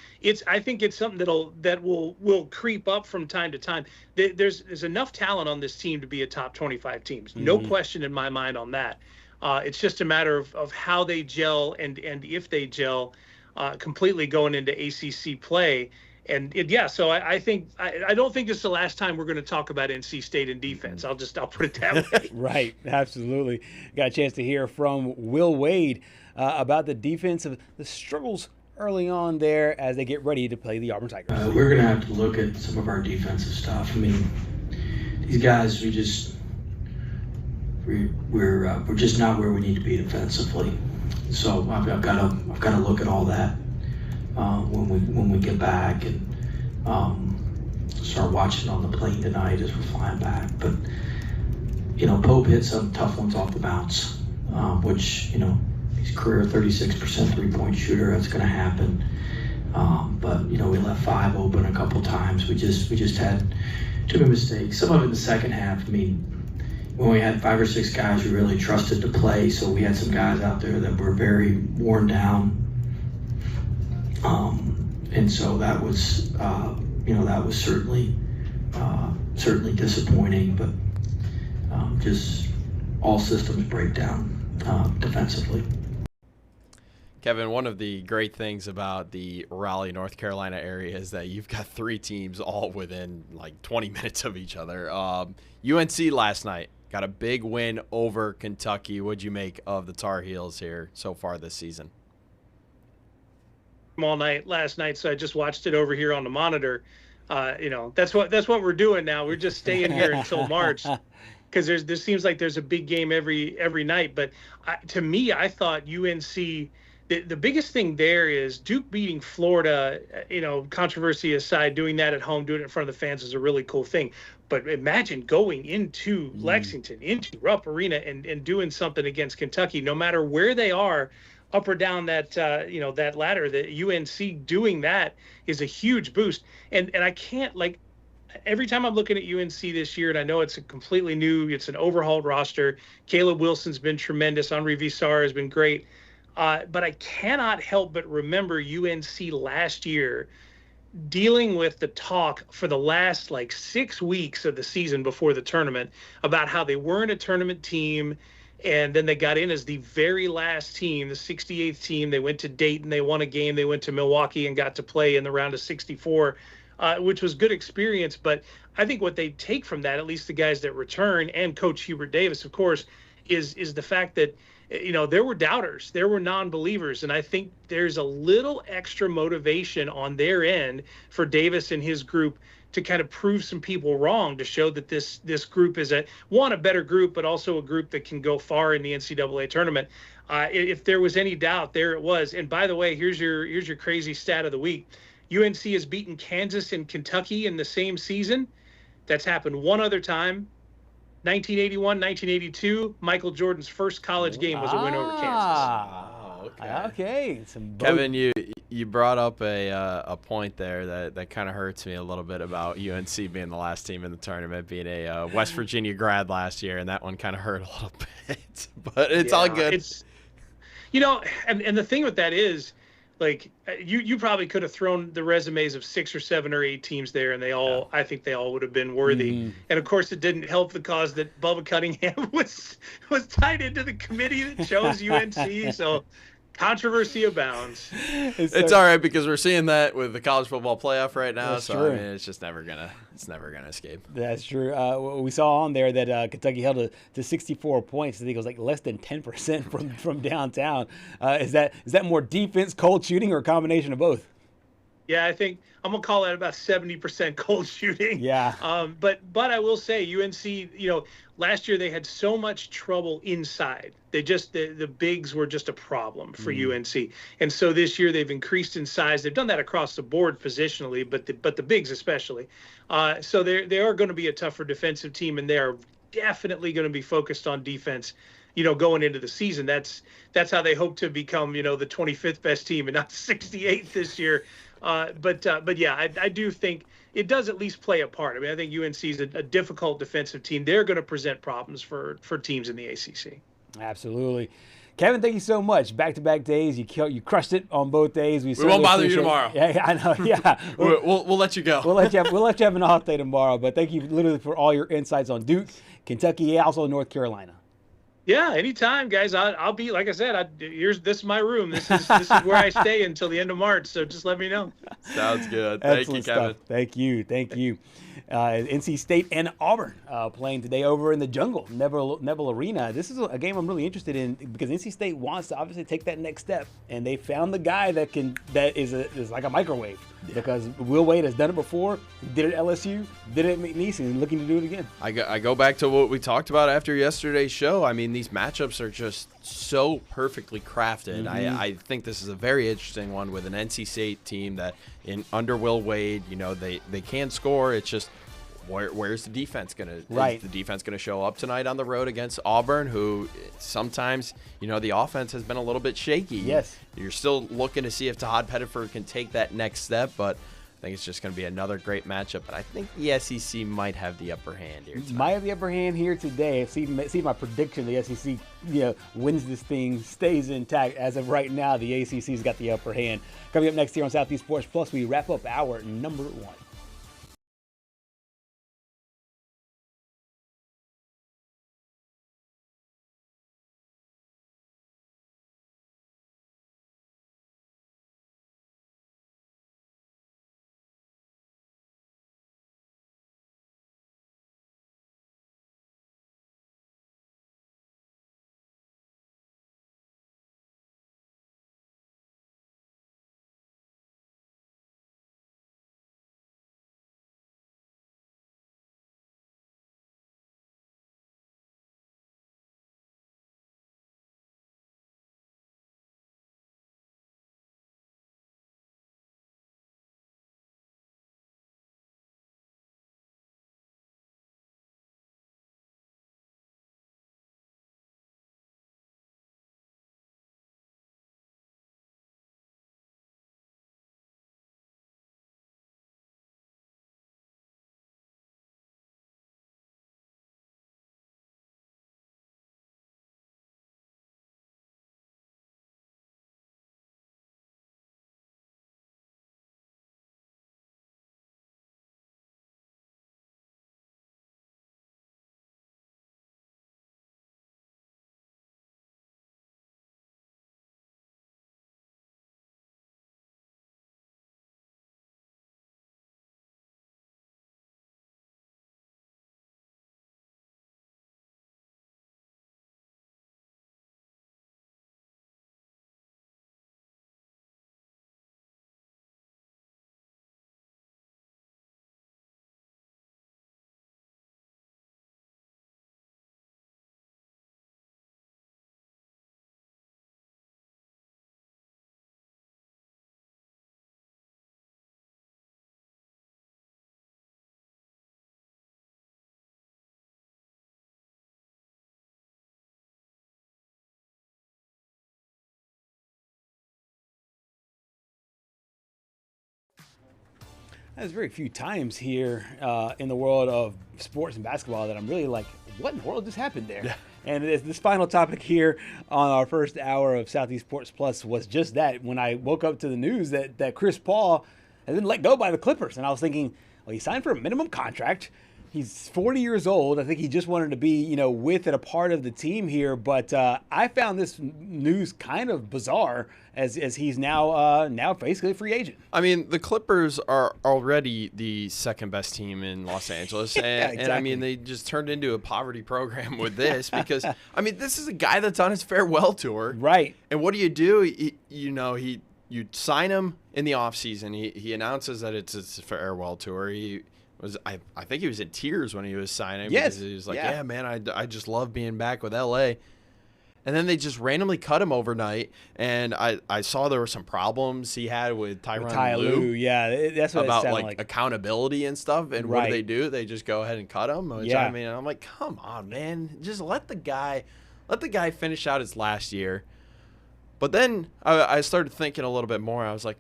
I think it's something that will creep up from time to time. There's enough talent on this team to be a top 25 team. No question in my mind on that. It's just a matter of how they gel and if they gel completely going into ACC play. And so I think I don't think this is the last time we're going to talk about NC State and defense. I'll put it that way. Right, absolutely. Got a chance to hear from Will Wade about the defensive, the struggles early on there as they get ready to play the Auburn Tigers. We're going to have to look at some of our defensive stuff. I mean, these guys, we're just not where we need to be defensively. So I've got to look at all that when we get back and start watching on the plane tonight as we're flying back. But Pope hit some tough ones off the bounce, which he's career 36% three-point shooter. That's going to happen. But we left 5 open a couple times. We just had too many mistakes. Some of it in the second half. I mean, when we had 5 or 6 guys we really trusted to play, so we had some guys out there that were very worn down. And so that was, that was certainly disappointing, but just all systems break down defensively. Kevin, one of the great things about the Raleigh, North Carolina area is that you've got 3 teams all within like 20 minutes of each other. UNC last night got a big win over Kentucky. What'd you make of the Tar Heels here so far this season? All night last night, so I just watched it over here on the monitor. That's what we're doing now. We're just staying here until March because there seems like there's a big game every night. But to me, I thought UNC. The biggest thing there is Duke beating Florida, controversy aside, doing that at home, doing it in front of the fans is a really cool thing. But imagine going into Lexington, into Rupp Arena, and doing something against Kentucky, no matter where they are, up or down that that ladder. The UNC doing that is a huge boost. And I can't, like, every time I'm looking at UNC this year, and I know it's it's an overhauled roster. Caleb Wilson's been tremendous. Henri Vissar has been great. But I cannot help but remember UNC last year dealing with the talk for the last 6 weeks of the season before the tournament about how they weren't a tournament team. And then they got in as the very last team, the 68th team. They went to Dayton. They won a game. They went to Milwaukee and got to play in the round of 64, which was good experience. But I think what they take from that, at least the guys that return, and Coach Hubert Davis, of course, is the fact that there were doubters, there were non-believers, and I think there's a little extra motivation on their end for Davis and his group to kind of prove some people wrong, to show that this group is a better group, but also a group that can go far in the NCAA tournament. If there was any doubt, there it was. And by the way, here's your crazy stat of the week. UNC has beaten Kansas and Kentucky in the same season. That's happened one other time. 1981, 1982, Michael Jordan's first college game was a win over Kansas. Okay. Kevin, you brought up a point there that kind of hurts me a little bit about UNC being the last team in the tournament, being a West Virginia grad last year, and that one kind of hurt a little bit. But it's all good. It's, and the thing with that is, you probably could have thrown the resumes of 6 or 7 or 8 teams there, and I think they all would have been worthy. Mm-hmm. And of course, it didn't help the cause that Bubba Cunningham was tied into the committee that chose UNC. So controversy abounds. It's all right, because we're seeing that with the college football playoff right now. That's so true. I mean, it's just never gonna escape. That's true. We saw on there that Kentucky held to 64 points. I think it was less than 10% from downtown. Is that more defense, cold shooting, or a combination of both? Yeah, I think I'm gonna call that about 70% cold shooting. Yeah. But I will say UNC, last year they had so much trouble inside. They just the bigs were just a problem for UNC, and so this year they've increased in size. They've done that across the board positionally, but the bigs especially. So they are going to be a tougher defensive team, and they are definitely going to be focused on defense. Going into the season, that's how they hope to become, the 25th best team and not 68th this year. But yeah, I do think it does at least play a part. I mean, I think UNC is a difficult defensive team. They're going to present problems for teams in the ACC. Absolutely. Kevin, thank you so much. Back-to-back days, you crushed it on both days. We won't bother you tomorrow. Yeah, I know. Yeah, we'll let you go. We'll let you have an off day tomorrow. But thank you literally for all your insights on Duke, Kentucky, also North Carolina. Yeah, anytime, guys. I'll be, like I said, this is my room. This is where I stay until the end of March. So just let me know. Sounds good. Thank you, Kevin. Thank you. NC State and Auburn playing today over in the Jungle, Neville Arena. This is a game I'm really interested in because NC State wants to obviously take that next step, and they found the guy that is like a microwave. Yeah. Because Will Wade has done it before. He did it at LSU, did it at McNeese, and looking to do it again. I go back to what we talked about after yesterday's show. I mean, these matchups are just so perfectly crafted. Mm-hmm. I think this is a very interesting one with an NC State team that under Will Wade, they can score. It's just where's the defense gonna? Is the defense gonna show up tonight on the road against Auburn, who sometimes the offense has been a little bit shaky. Yes, you're still looking to see if Todd Pettiford can take that next step, but I think it's just going to be another great matchup, but I think the SEC might have the upper hand here tonight. Might have the upper hand here today. See my prediction. The SEC, wins this thing, stays intact. As of right now, the ACC's got the upper hand. Coming up next here on Southeast Sports Plus, we wrap up our number 1. There's very few times here in the world of sports and basketball that I'm really like, what in the world just happened there? Yeah. And this final topic here on our first hour of Southeast Sports Plus was just that. When I woke up to the news that Chris Paul has been let go by the Clippers, and I was thinking, well, he signed for a minimum contract. He's 40 years old. I think he just wanted to be, with and a part of the team here. But I found this news kind of bizarre as he's now basically a free agent. I mean, the Clippers are already the second best team in Los Angeles. And, yeah, exactly. And I mean, they just turned into a poverty program with this because, I mean, this is a guy that's on his farewell tour. Right. And what do? You sign him in the offseason. He announces that it's his farewell tour. I think he was in tears when he was signing. Yes. Because he was like, yeah man, I just love being back with LA. And then they just randomly cut him overnight. And I saw there were some problems he had with Tyronn Lue. Yeah, that's what about it sounded like accountability and stuff. And right. What do? They just go ahead and cut him. Which, yeah. I mean, I'm like, come on, man, just let the guy finish out his last year. But then I started thinking a little bit more. I was like,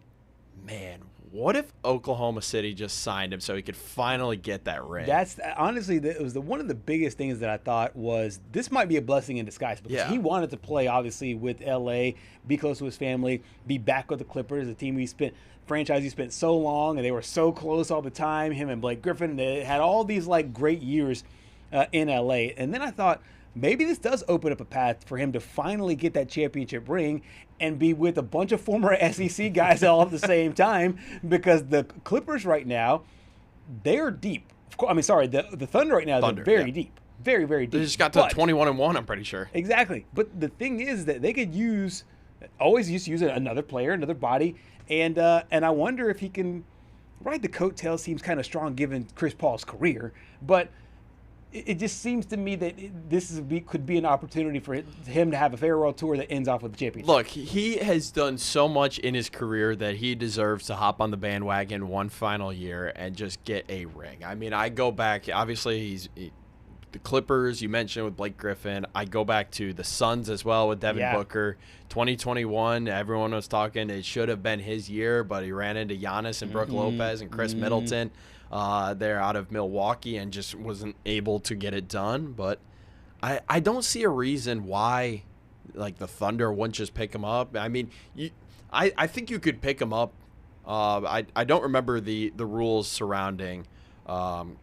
man, what if Oklahoma City just signed him so he could finally get that ring? That's honestly, it was one of the biggest things that I thought was this might be a blessing in disguise because he wanted to play obviously with LA, be close to his family, be back with the Clippers, a team franchise he spent so long, and they were so close all the time. Him and Blake Griffin, they had all these great years in LA, and then I thought, maybe this does open up a path for him to finally get that championship ring and be with a bunch of former SEC guys all at the same time, because the Clippers right now, they're deep. The Thunder right now, they're very deep. Very, very deep. They just got to 21-1, I'm pretty sure. Exactly. But the thing is that they could always use another player, another body, and I wonder if he can ride the coattails. Seems kind of strong given Chris Paul's career, but it just seems to me that could be an opportunity for him to have a farewell tour that ends off with the championship. Look, he has done so much in his career that he deserves to hop on the bandwagon one final year and just get a ring. I mean, I go back. Obviously, the Clippers, you mentioned with Blake Griffin. I go back to the Suns as well with Devin Booker. 2021, everyone was talking it should have been his year, but he ran into Giannis and Brook Lopez and Chris Middleton there out of Milwaukee and just wasn't able to get it done. But I don't see a reason why like the Thunder wouldn't just pick him up. I mean, I think you could pick him up. I don't remember the rules surrounding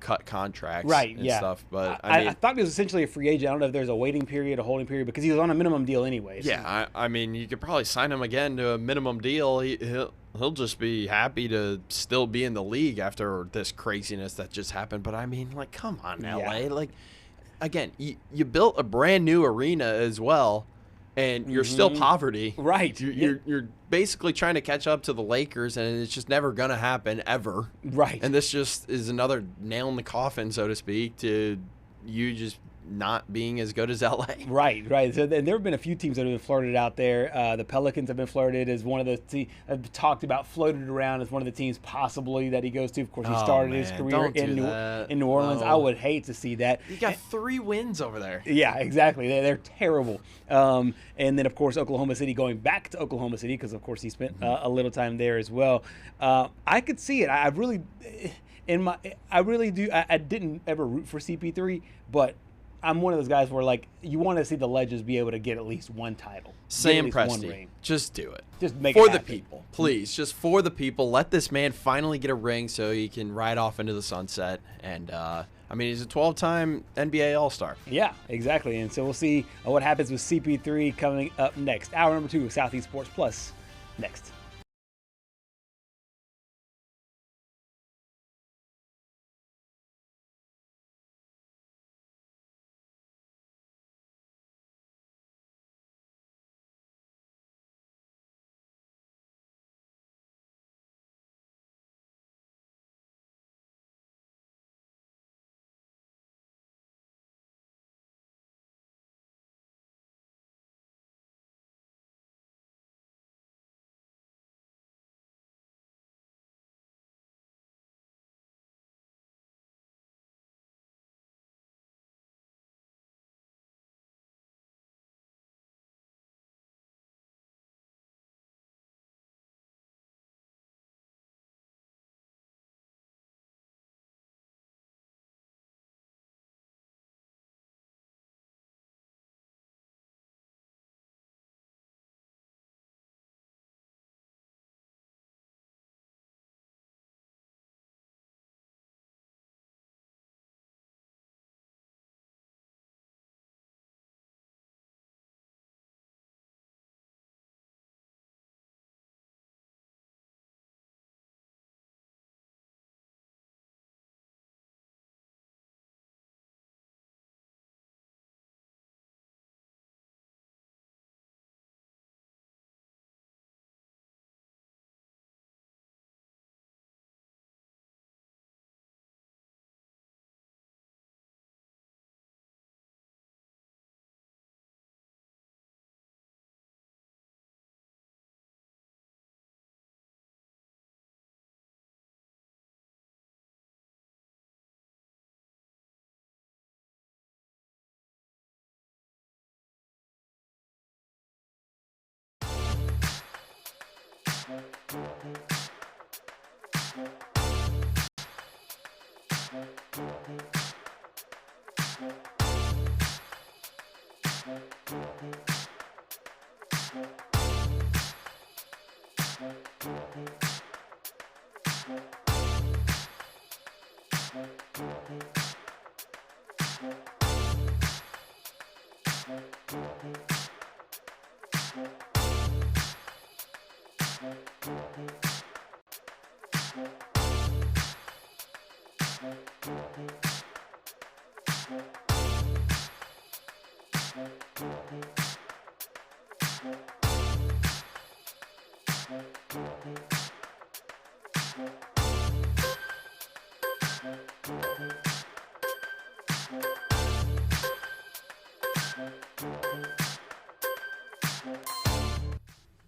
cut contracts and stuff, but I thought he was essentially a free agent. I don't know if there's a waiting period, a holding period, because he was on a minimum deal anyway. So. Yeah, I mean, you could probably sign him again to a minimum deal. He'll just be happy to still be in the league after this craziness that just happened. But I mean, like, come on, LA. Like, again, you built a brand new arena as well. And you're still poverty. Right. You're basically trying to catch up to the Lakers, and it's just never going to happen, ever. Right. And this just is another nail in the coffin, so to speak, to you just not being as good as LA. Right. So, and there have been a few teams that have been flirted out there. The Pelicans have been flirted as one of the teams, talked about, floated around as one of the teams possibly that he goes to. Of course, he started his career in New Orleans. No. I would hate to see that. You got 3 wins over there. Yeah, exactly. They're terrible. And then, of course, Oklahoma City, going back to Oklahoma City because, of course, he spent a little time there as well. I could see it. I really do. I didn't ever root for CP3, but I'm one of those guys where, like, you want to see the Legends be able to get at least one title. Sam Presti, just do it. Just make for it the people, please. Just for the people. Let this man finally get a ring so he can ride off into the sunset. And, I mean, he's a 12-time NBA All-Star. Yeah, exactly. And so we'll see what happens with CP3 coming up next. Hour number 2 of Southeast Sports Plus next.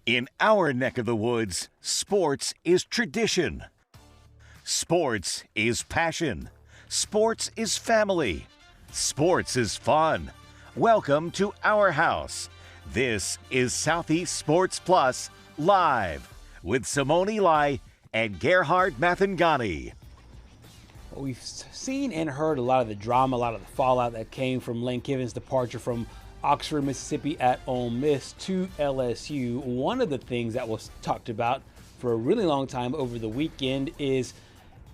In our neck of the woods, sports is tradition. Sports is passion. Sports is family. Sports is fun. Welcome to our house. This is Southeast Sports Plus Live with Simone Eli and Gerhard Mathangani. Well, we've seen and heard a lot of the drama, a lot of the fallout that came from Lane Kiffin's departure from Oxford, Mississippi at Ole Miss to LSU. One of the things that was talked about for a really long time over the weekend is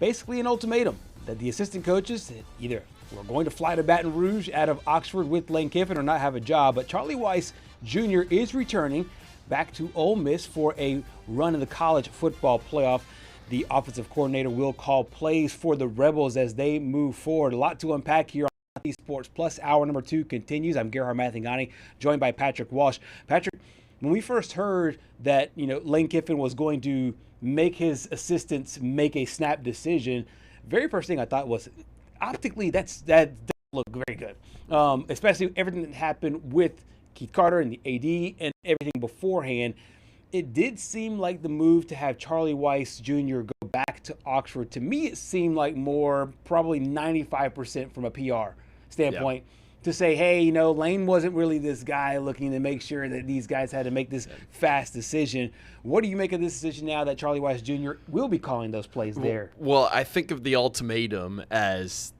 basically an ultimatum that the assistant coaches either were going to fly to Baton Rouge out of Oxford with Lane Kiffin or not have a job. But Charlie Weis Jr. is returning back to Ole Miss for a run in the college football playoff. The offensive coordinator will call plays for the Rebels as they move forward. A lot to unpack here on Sports Plus. Hour number 2 continues. I'm Gerhard Mathangani, joined by Patrick Walsh. Patrick, when we first heard that Lane Kiffin was going to make his assistants make a snap decision, very first thing I thought was optically that doesn't look very good, especially everything that happened with Keith Carter and the AD and everything beforehand. It did seem like the move to have Charlie Weis Jr. go back to Oxford, to me it seemed like more probably 95% from a PR standpoint. To say, hey, Lane wasn't really this guy looking to make sure that these guys had to make this fast decision. What do you make of this decision now that Charlie Weis Jr. will be calling those plays there? Well, I think of the ultimatum as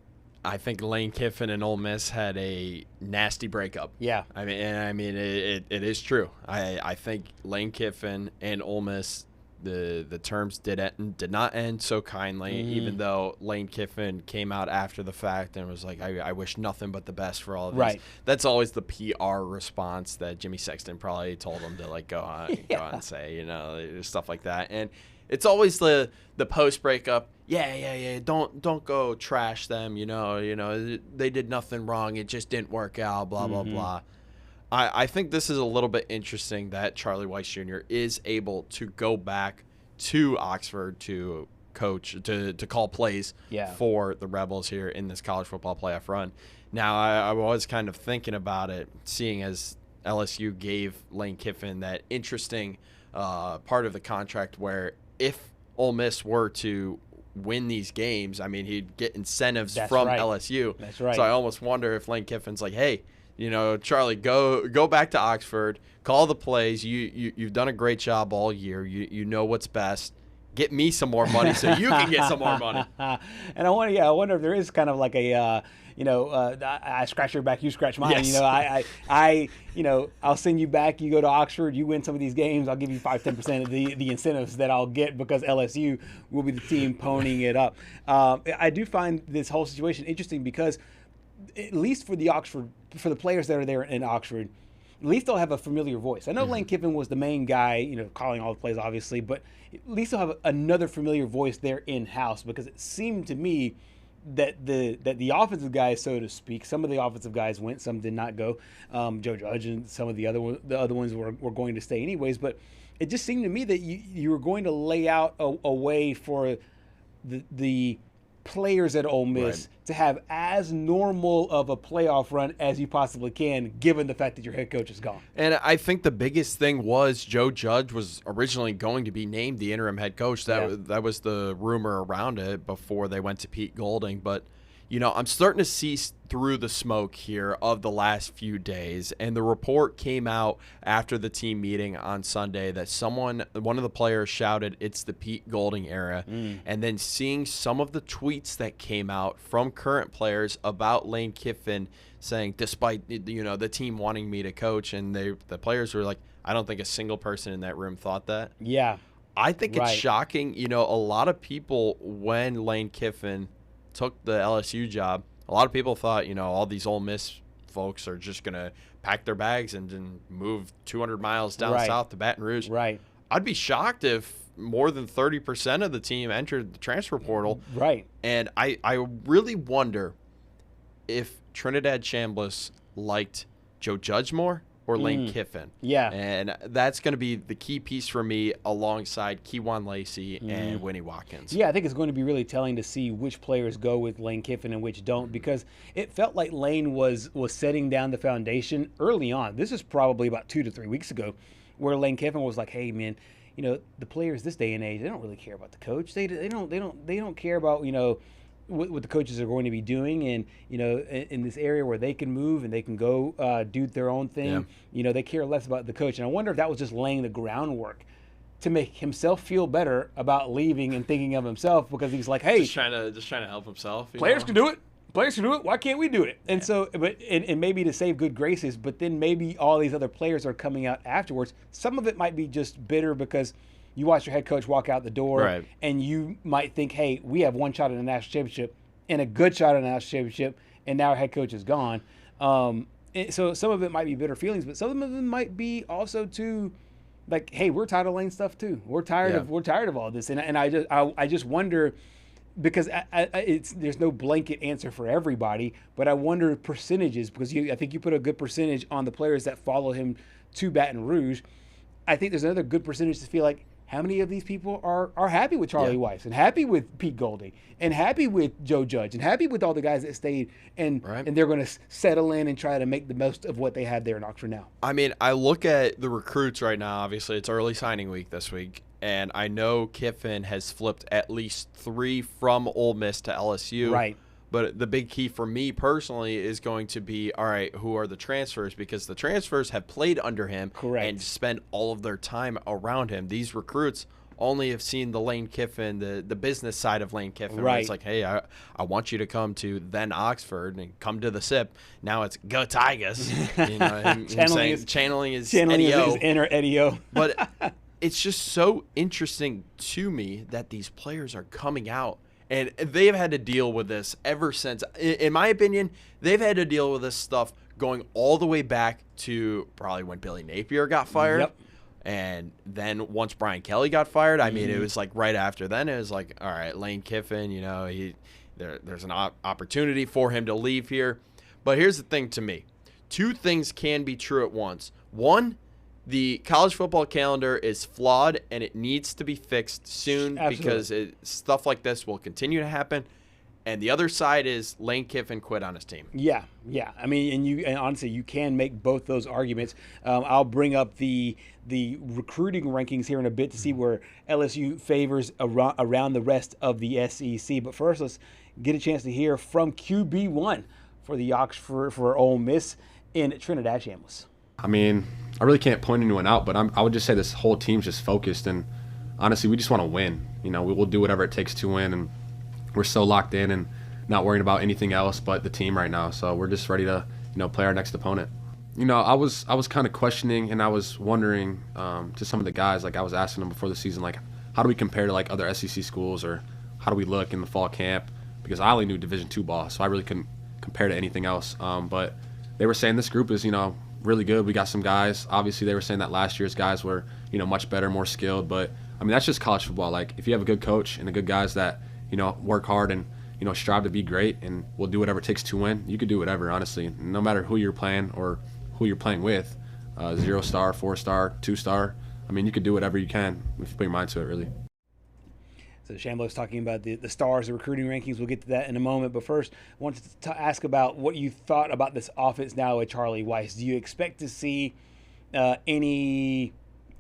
I think Lane Kiffin and Ole Miss had a nasty breakup. Yeah. I mean, it is true. I think Lane Kiffin and Ole Miss, the terms did not end so kindly, even though Lane Kiffin came out after the fact and was like, I wish nothing but the best for all of this. Right. That's always the PR response that Jimmy Sexton probably told him to go on and say, stuff like that. And it's always the post breakup. Yeah. Don't go trash them. They did nothing wrong. It just didn't work out. Blah blah blah. I think this is a little bit interesting that Charlie Weis Jr. is able to go back to Oxford to coach, to call plays for the Rebels here in this college football playoff run. Now, I was kind of thinking about it, seeing as LSU gave Lane Kiffin that interesting part of the contract where if Ole Miss were to win these games, I mean, he'd get incentives from LSU. That's right. So I almost wonder if Lane Kiffin's like, hey, Charlie, go back to Oxford, call the plays. You've done a great job all year. You know what's best. Get me some more money so you can get some more money. And I wonder if there is kind of like a I scratch your back, you scratch mine. Yes. I'll send you back. You go to Oxford, you win some of these games. I'll give you 5-10% of the incentives that I'll get because LSU will be the team ponying it up. I do find this whole situation interesting because at least for the players that are there in Oxford, at least they'll have a familiar voice. I know Lane Kiffin was the main guy, calling all the plays, obviously, but at least they'll have another familiar voice there in-house because it seemed to me that the offensive guys, so to speak, some of the offensive guys went, some did not go. Joe Judge and some of the other ones were going to stay anyways, but it just seemed to me that you were going to lay out a way for the players at Ole Miss to have as normal of a playoff run as you possibly can, given the fact that your head coach is gone. And I think the biggest thing was Joe Judge was originally going to be named the interim head coach. That was the rumor around it before they went to Pete Golding. But, I'm starting to see through the smoke here of the last few days. And the report came out after the team meeting on Sunday that one of the players shouted, "It's the Pete Golding era." And then seeing some of the tweets that came out from current players about Lane Kiffin saying, despite, the team wanting me to coach, and the players were like, I don't think a single person in that room thought that. Yeah. I think it's shocking. A lot of people, when Lane Kiffin took the LSU job, a lot of people thought, all these Ole Miss folks are just going to pack their bags and move 200 miles down south to Baton Rouge. Right. I'd be shocked if more than 30% of the team entered the transfer portal. Right. And I really wonder if Trinidad Chambliss liked Joe Judge more or Lane Kiffin. Yeah. And that's going to be the key piece for me alongside Keywan Lacey and Winnie Watkins. Yeah, I think it's going to be really telling to see which players go with Lane Kiffin and which don't, because it felt like Lane was setting down the foundation early on. This is probably about 2 to 3 weeks ago where Lane Kiffin was like, hey, man, the players this day and age, they don't really care about the coach. They don't care about, what the coaches are going to be doing, and in this area where they can move and they can go do their own thing. Yeah. They care less about the coach, and I wonder if that was just laying the groundwork to make himself feel better about leaving and thinking of himself, because he's like, hey, just trying to help himself. Players can do it. Players can do it. Why can't we do it? And so, and maybe to save good graces, but then maybe all these other players are coming out afterwards. Some of it might be just bitter because you watch your head coach walk out the door, right, and you might think, hey, we have one shot at a national championship and a good shot at a national championship, and now our head coach is gone. So some of it might be bitter feelings, but some of them might be also too, like, hey, we're tired of lane stuff too. We're tired of all this, and I just wonder, because there's no blanket answer for everybody, but I wonder percentages, because I think you put a good percentage on the players that follow him to Baton Rouge. I think there's another good percentage to feel like, how many of these people are happy with Charlie Weiss and happy with Pete Golding and happy with Joe Judge and happy with all the guys that stayed, and they're going to settle in and try to make the most of what they have there in Oxford now? I mean, I look at the recruits right now. Obviously, it's early signing week this week, and I know Kiffin has flipped at least 3 from Ole Miss to LSU. Right. But the big key for me personally is going to be, all right, who are the transfers? Because the transfers have played under him and spent all of their time around him. These recruits only have seen the Lane Kiffin, the business side of Lane Kiffin. Where it's like, hey, I want you to come to then Oxford and come to the SIP. Now it's go Tigers. Channeling his inner Eddie-O. But it's just so interesting to me that these players are coming out. And they've had to deal with this ever since, in my opinion, they've had to deal with this stuff going all the way back to probably when Billy Napier got fired. Yep. And then once Brian Kelly got fired, I mean, it was like right after then, it was like, all right, Lane Kiffin, there's an opportunity for him to leave here. But here's the thing to me. 2 things can be true at once. One, the college football calendar is flawed, and it needs to be fixed soon. Absolutely. Because stuff like this will continue to happen. And the other side is Lane Kiffin quit on his team. Yeah. I mean, and honestly, you can make both those arguments. I'll bring up the recruiting rankings here in a bit to see where LSU favors around the rest of the SEC. But first, let's get a chance to hear from QB1 for the Oxford for Ole Miss in Trinidad Chambliss. I mean, I really can't point anyone out, but I would just say this whole team's just focused, and honestly, we just want to win. We'll do whatever it takes to win, and we're so locked in and not worrying about anything else but the team right now. So we're just ready to, play our next opponent. I was kind of questioning, and I was wondering to some of the guys, like I was asking them before the season, like, how do we compare to like other SEC schools, or how do we look in the fall camp? Because I only knew Division II ball, so I really couldn't compare to anything else. But they were saying this group is, really good. We got some guys. Obviously, they were saying that last year's guys were, much better, more skilled. But, I mean, that's just college football. Like, if you have a good coach and the good guys that, work hard and, strive to be great and will do whatever it takes to win, you could do whatever, honestly. No matter who you're playing or who you're playing with, 0-star, 4-star, 2-star. I mean, you could do whatever you can if you put your mind to it, really. So Shamblo's talking about the stars, the recruiting rankings. We'll get to that in a moment. But first, I wanted to ask about what you thought about this offense now with Charlie Weiss. Do you expect to see any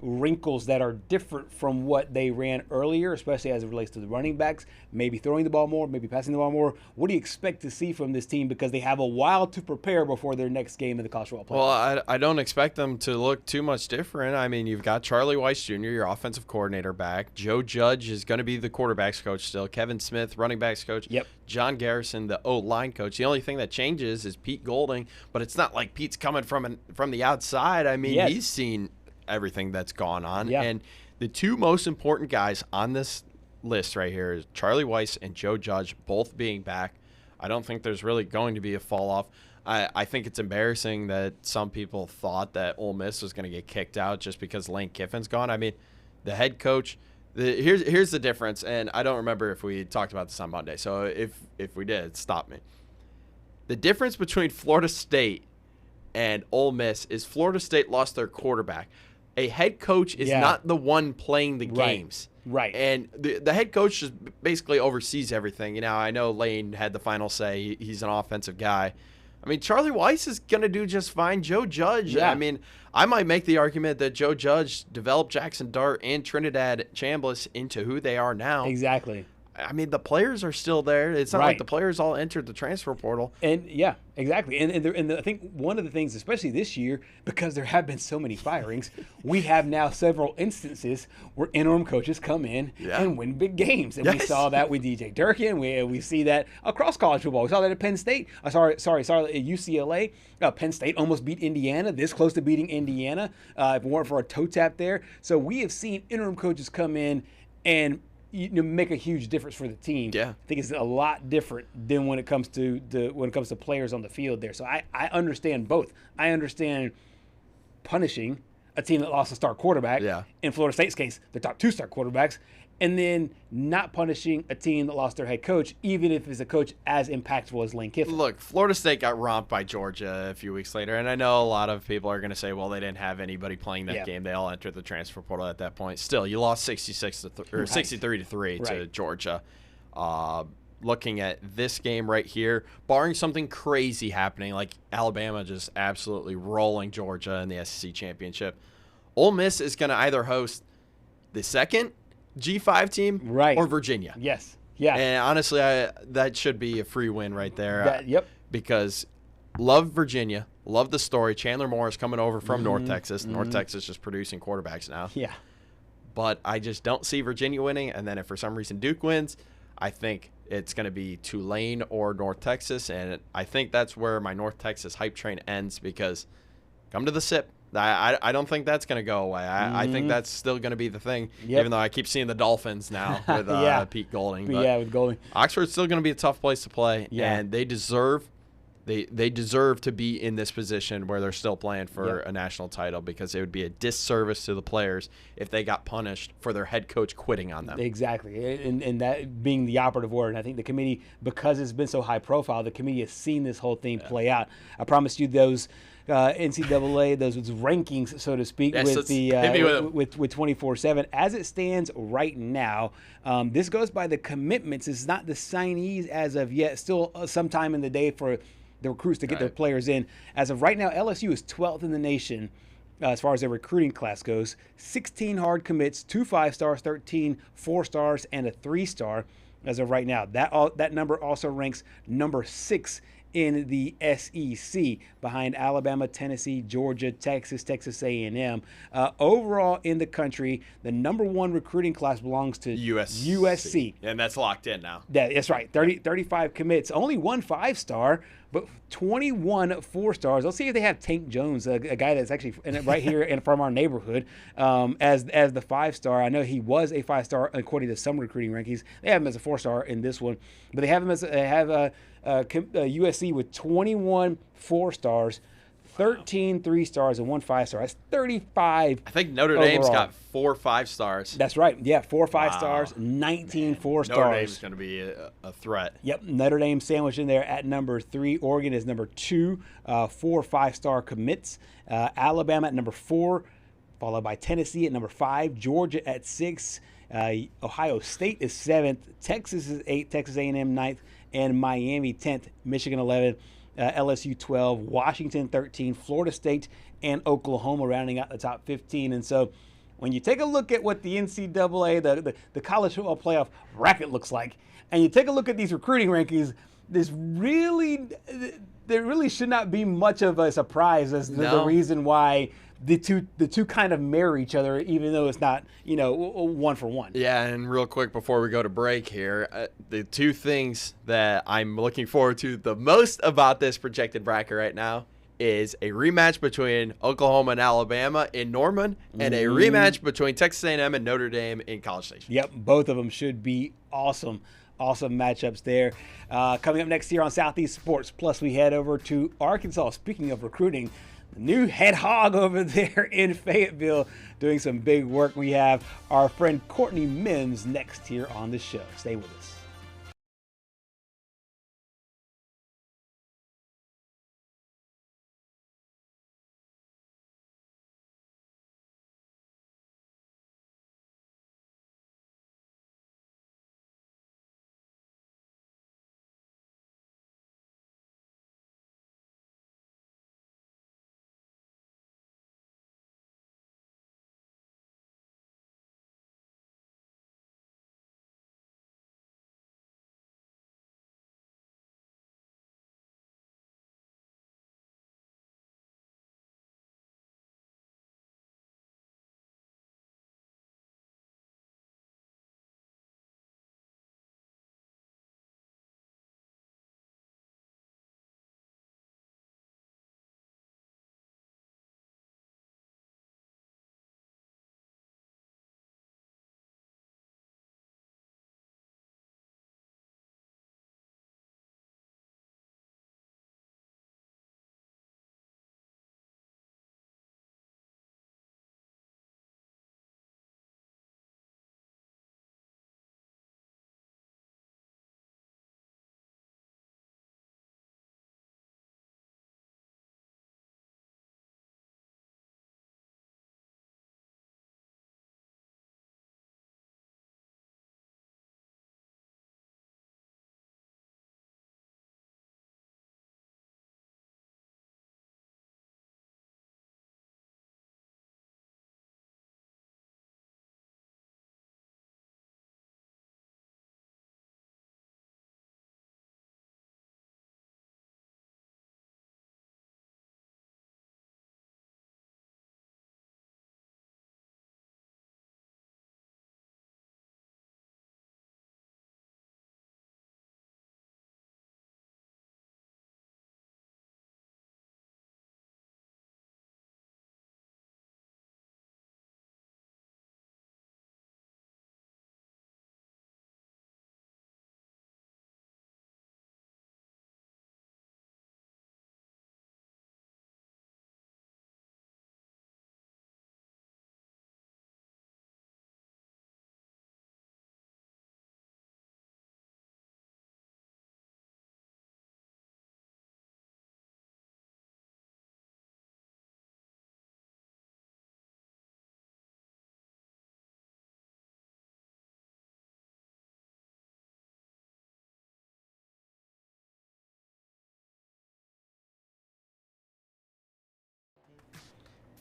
wrinkles that are different from what they ran earlier, especially as it relates to the running backs, maybe throwing the ball more, maybe passing the ball more? What do you expect to see from this team, because they have a while to prepare before their next game in the college football playoff? Well, I don't expect them to look too much different. I mean, you've got Charlie Weiss Jr., your offensive coordinator, back. Joe Judge is going to be the quarterbacks coach still. Kevin Smith, running backs coach. Yep. John Garrison, the O-line coach. The only thing that changes is Pete Golding, but it's not like Pete's coming from the outside. I mean, he's seen everything that's gone on. Yeah. And the 2 most important guys on this list right here is Charlie Weiss and Joe Judge, both being back. I don't think there's really going to be a fall off. I think it's embarrassing that some people thought that Ole Miss was going to get kicked out just because Lane Kiffin's gone. I mean, the head coach, here's the difference, and I don't remember if we talked about this on Monday, so if we did, stop me. The difference between Florida State and Ole Miss is Florida State lost their quarterback. A head coach is not the one playing the games. Right. And the head coach just basically oversees everything. I know Lane had the final say. He's an offensive guy. I mean, Charlie Weiss is going to do just fine. Joe Judge, I mean, I might make the argument that Joe Judge developed Jackson Dart and Trinidad Chambliss into who they are now. Exactly. I mean, the players are still there. It's not like the players all entered the transfer portal. And yeah, exactly. And I think one of the things, especially this year, because there have been so many firings, we have now several instances where interim coaches come in and win big games. And we saw that with DJ Durkin. We see that across college football. We saw that at Penn State. At UCLA. Penn State almost beat Indiana, this close to beating Indiana, if it weren't for a toe tap there. So we have seen interim coaches come in and make a huge difference for the team. Yeah, I think it's a lot different than when it comes to players on the field there. So I understand both. I understand punishing a team that lost a star quarterback. Yeah. In Florida State's case, their top 2 star quarterbacks, and then not punishing a team that lost their head coach, even if it's a coach as impactful as Lane Kiffin. Look, Florida State got romped by Georgia a few weeks later, and I know a lot of people are going to say, well, they didn't have anybody playing that game. They all entered the transfer portal at that point. Still, you lost 63-3 to Georgia. Looking at this game right here, barring something crazy happening, like Alabama just absolutely rolling Georgia in the SEC championship, Ole Miss is going to either host the second G5 team or Virginia. Yes. Yeah. And honestly, that should be a free win right there. Yep. Because love Virginia, love the story. Chandler Morris coming over from North Texas. North Texas just producing quarterbacks now. Yeah. But I just don't see Virginia winning. And then if for some reason Duke wins, I think it's going to be Tulane or North Texas. And I think that's where my North Texas hype train ends, because come to the SIP. I don't think that's going to go away. I think that's still going to be the thing, even though I keep seeing the Dolphins now with Pete Golding. But with Golding. Oxford's still going to be a tough place to play, and they deserve to be in this position where they're still playing for a national title, because it would be a disservice to the players if they got punished for their head coach quitting on them. Exactly, and that being the operative word. And I think the committee, because it's been so high profile, the committee has seen this whole thing play out. I promised you those NCAA, those rankings, so to speak, with 24/7 as it stands right now. This goes by the commitments. It's not the signees as of yet. Still some time in the day for the recruits to get their players in. As of right now, LSU is 12th in the nation as far as their recruiting class goes. 16 hard commits, 2 5-stars, 13 4-stars, and a 3-star as of right now. That number also ranks number 6 in the SEC, behind Alabama, Tennessee, Georgia, Texas A&M. Overall in the country, the number 1 recruiting class belongs to USC. And that's locked in now. That's right. 35 commits. Only 1 5-star, but 21 4-stars. Let's see if they have Tank Jones, a guy that's actually right here from our neighborhood, as the 5-star. I know he was a 5-star according to some recruiting rankings. They have him as a 4-star in this one, but they have him as USC with 21 4-stars, 13 3-stars, and 1 5-star. That's 35. I think Notre Dame's got 4 5-stars. That's right. Yeah, 4 5-stars, 19 4-stars. Notre Dame's going to be a threat. Yep, Notre Dame sandwiched in there at number 3. Oregon is number 2, 4 5-star commits. Alabama at number 4, followed by Tennessee at number 5. Georgia at 6. Ohio State is 7th. Texas is 8th. Texas A&M 9th. And Miami 10th. Michigan 11th. LSU 12, Washington 13, Florida State, and Oklahoma rounding out the top 15. And so when you take a look at what the NCAA, the college football playoff bracket looks like, and you take a look at these recruiting rankings, there really should not be much of a surprise as the reason why the two kind of mirror each other, even though it's not, 1 for 1. Yeah, and real quick before we go to break here, the 2 things that I'm looking forward to the most about this projected bracket right now is a rematch between Oklahoma and Alabama in Norman, and a rematch between Texas A&M and Notre Dame in College Station. Yep, both of them should be awesome matchups there. Coming up next here on Southeast Sports Plus, we head over to Arkansas. Speaking of recruiting, the new head hog over there in Fayetteville doing some big work. We have our friend Courtney Mims next here on the show. Stay with us.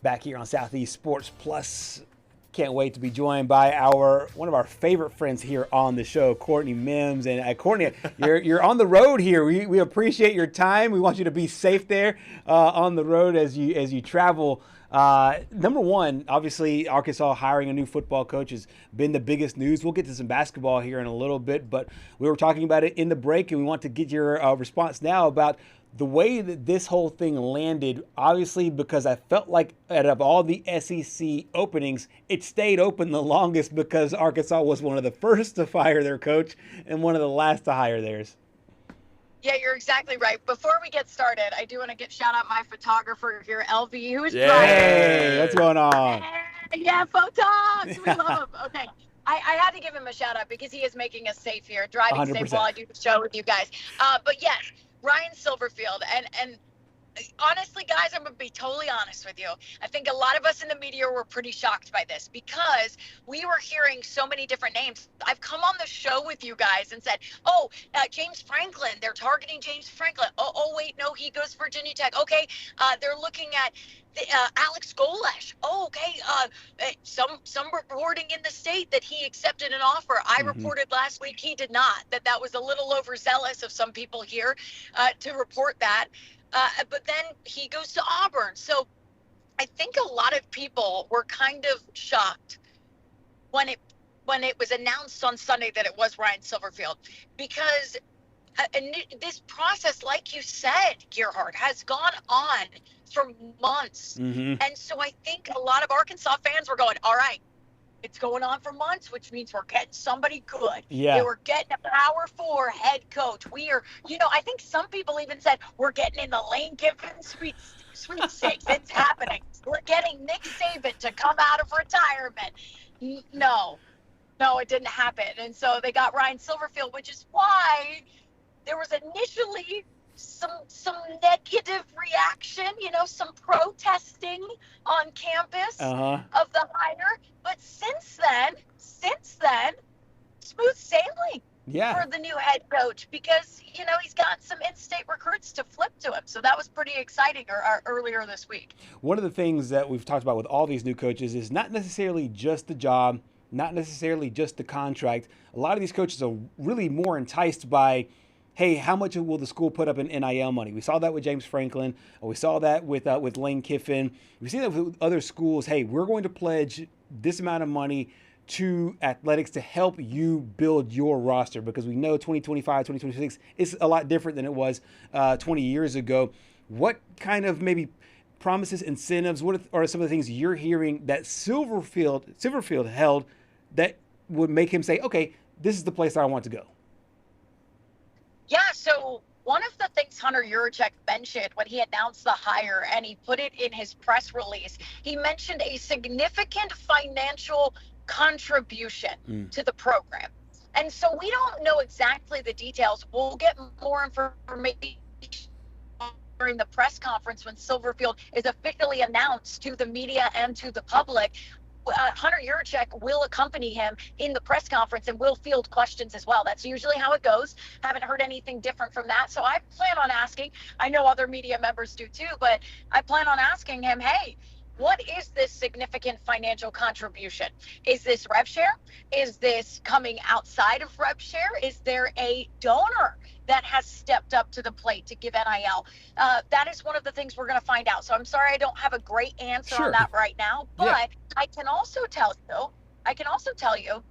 Back here on Southeast Sports Plus. Can't wait to be joined by one of our favorite friends here on the show, Courtney Mims. And Courtney, you're on the road here. We appreciate your time. We want you to be safe there on the road as you travel. Number one, obviously, Arkansas hiring a new football coach has been the biggest news. We'll get to some basketball here in a little bit, but we were talking about it in the break, and we want to get your response now about the way that this whole thing landed. Obviously, because I felt like out of all the SEC openings, it stayed open the longest because Arkansas was one of the first to fire their coach and one of the last to hire theirs. Yeah, you're exactly right. Before we get started, I do want to shout out my photographer here, LV, who is Hey, what's going on? Yeah, photogs. We love him. Okay. I had to give him a shout out because he is making us safe here, driving 100%. safe while I do the show with you guys. But yes, Ryan Silverfield, and honestly, guys, I'm going to be totally honest with you. I think a lot of us in the media were pretty shocked by this because we were hearing so many different names. I've come on the show with you guys and said, James Franklin, they're targeting James Franklin. Oh, wait, no, he goes Virginia Tech. Okay, they're looking at Alex Golesh. Oh, okay, some reporting in the state that he accepted an offer. I reported last week he did not, that was a little overzealous of some people here to report that. But then he goes to Auburn. So I think a lot of people were kind of shocked when it was announced on Sunday that it was Ryan Silverfield, because this process, like you said, Gerhard, has gone on for months. And so I think a lot of Arkansas fans were going, all right, it's going on for months, which means we're getting somebody good. Yeah. They were getting a Power 4 head coach. We are, I think some people even said we're getting in the Lane Kiffin Sweet 6. It's happening. We're getting Nick Saban to come out of retirement. No, it didn't happen. And so they got Ryan Silverfield, which is why there was initially some negative reaction, some protesting on campus of the hire. But since then, smooth sailing for the new head coach because, he's got some in-state recruits to flip to him. So that was pretty exciting earlier this week. One of the things that we've talked about with all these new coaches is not necessarily just the job, not necessarily just the contract. A lot of these coaches are really more enticed by, hey, how much will the school put up in NIL money? We saw that with James Franklin. We saw that with Lane Kiffin. We see that with other schools. Hey, we're going to pledge this amount of money to athletics to help you build your roster, because we know 2025, 2026 is a lot different than it was 20 years ago. What kind of maybe promises, incentives, what are some of the things you're hearing that Silverfield held that would make him say, okay, this is the place that I want to go? Yeah, so one of the things Hunter Yurachek mentioned when he announced the hire, and he put it in his press release, he mentioned a significant financial contribution to the program. And so we don't know exactly the details. We'll get more information during the press conference when Silverfield is officially announced to the media and to the public. Hunter Yurachek will accompany him in the press conference and will field questions as well. That's usually how it goes. Haven't heard anything different from that. So I plan on asking, I know other media members do too, but I plan on asking him, hey, what is this significant financial contribution? Is this rev share? Is this coming outside of rev share? Is there a donor that has stepped up to the plate to give NIL? That is one of the things we're going to find out. So I'm sorry I don't have a great answer on that right now, but I can also tell you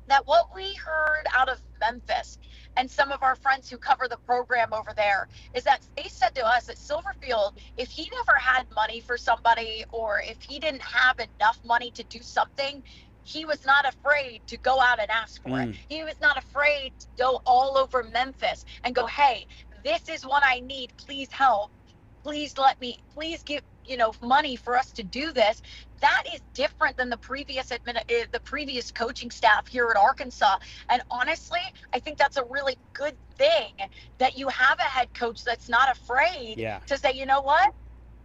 that what we heard out of Memphis and some of our friends who cover the program over there is that they said to us that Silverfield, if he never had money for somebody or if he didn't have enough money to do something, he was not afraid to go out and ask for it. He was not afraid to go all over Memphis and go, hey, this is what I need. Please help. Please give, money for us to do this. That is different than the previous coaching staff here at Arkansas. And honestly, I think that's a really good thing that you have a head coach that's not afraid to say, you know what,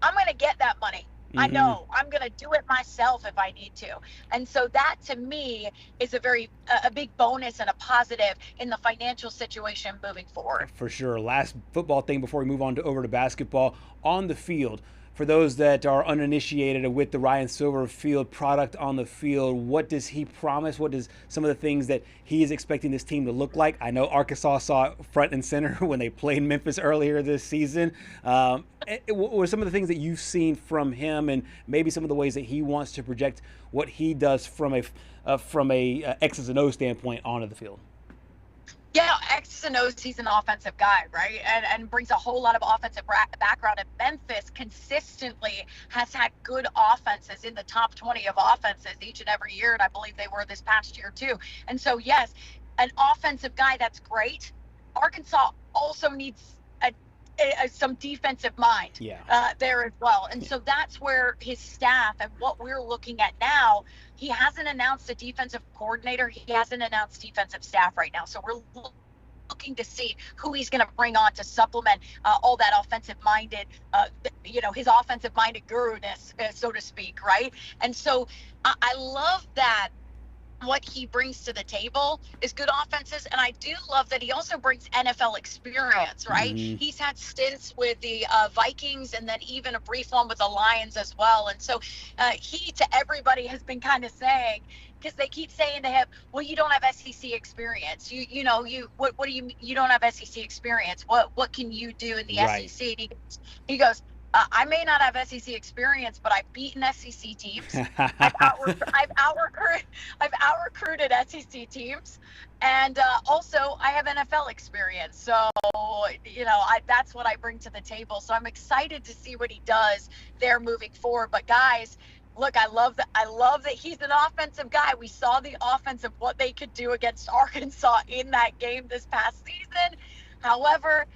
I'm going to get that money. I know I'm going to do it myself if I need to. And so that to me is a big bonus and a positive in the financial situation moving forward. For sure. Last football thing before we move on over to basketball. On the field, for those that are uninitiated with the Ryan Silverfield product on the field, what does he promise? What does some of the things that he is expecting this team to look like? I know Arkansas saw it front and center when they played Memphis earlier this season. What were some of the things that you've seen from him, and maybe some of the ways that he wants to project what he does from a X's and O standpoint onto the field? Yeah, X's and O's, he's an offensive guy, right? And brings a whole lot of offensive background. And Memphis consistently has had good offenses in the top 20 of offenses each and every year. And I believe they were this past year too. And so, yes, an offensive guy, that's great. Arkansas also needs some defensive mind there as well. And so that's where his staff and what we're looking at now, he hasn't announced a defensive coordinator. He hasn't announced defensive staff right now. So we're looking to see who he's going to bring on to supplement all that offensive-minded, his offensive-minded guru-ness, so to speak, right? And so I love that. What he brings to the table is good offenses, and I do love that he also brings NFL experience, right? Mm-hmm. He's had stints with the Vikings and then even a brief one with the Lions as well. And so he, to everybody, has been kind of saying, because they keep saying to him, well, you don't have SEC experience. You don't have SEC experience. What can you do in the SEC? And he goes, I may not have SEC experience, but I've beaten SEC teams. I've out-recruited SEC teams, and also I have NFL experience. So, that's what I bring to the table. So I'm excited to see what he does there moving forward. But guys, look, I love that he's an offensive guy. We saw the offense of what they could do against Arkansas in that game this past season. However,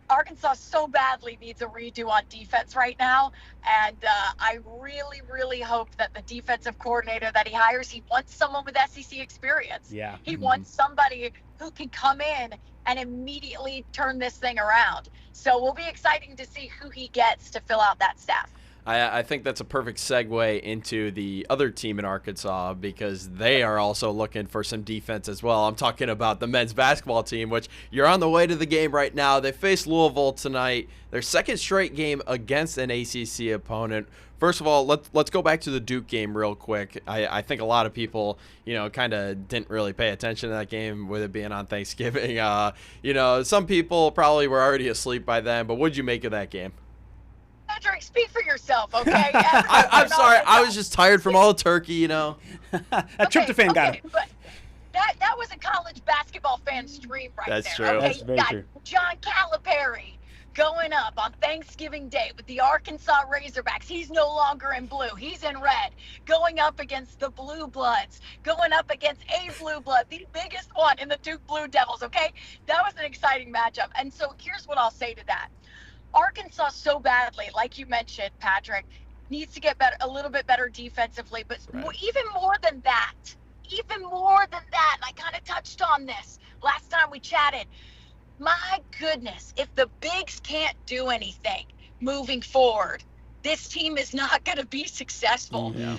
Arkansas so badly needs a redo on defense right now, and I really, really hope that the defensive coordinator that he hires, he wants someone with SEC experience. Yeah. He wants somebody who can come in and immediately turn this thing around. So we'll be exciting to see who he gets to fill out that staff. I think that's a perfect segue into the other team in Arkansas, because they are also looking for some defense as well. I'm talking about the men's basketball team, which you're on the way to the game right now. They face Louisville tonight, their second straight game against an ACC opponent. First of all, let's go back to the Duke game real quick. I think a lot of people, kind of didn't really pay attention to that game with it being on Thanksgiving. Some people probably were already asleep by then, but what did you make of that game? Patrick, speak for yourself, okay? I'm sorry. I was just tired from all the turkey, A tryptophan got him. But that was a college basketball fan stream right there. That's true. Okay? That's very true. John Calipari going up on Thanksgiving Day with the Arkansas Razorbacks. He's no longer in blue. He's in red. Going up against the Blue Bloods. Going up against a Blue Blood, the biggest one in the Duke Blue Devils, okay? That was an exciting matchup. And so here's what I'll say to that. Arkansas so badly, like you mentioned, Patrick, needs to get a little bit better defensively, but even more than that, and I kind of touched on this last time we chatted, my goodness, if the bigs can't do anything moving forward, this team is not going to be successful. Mm-hmm.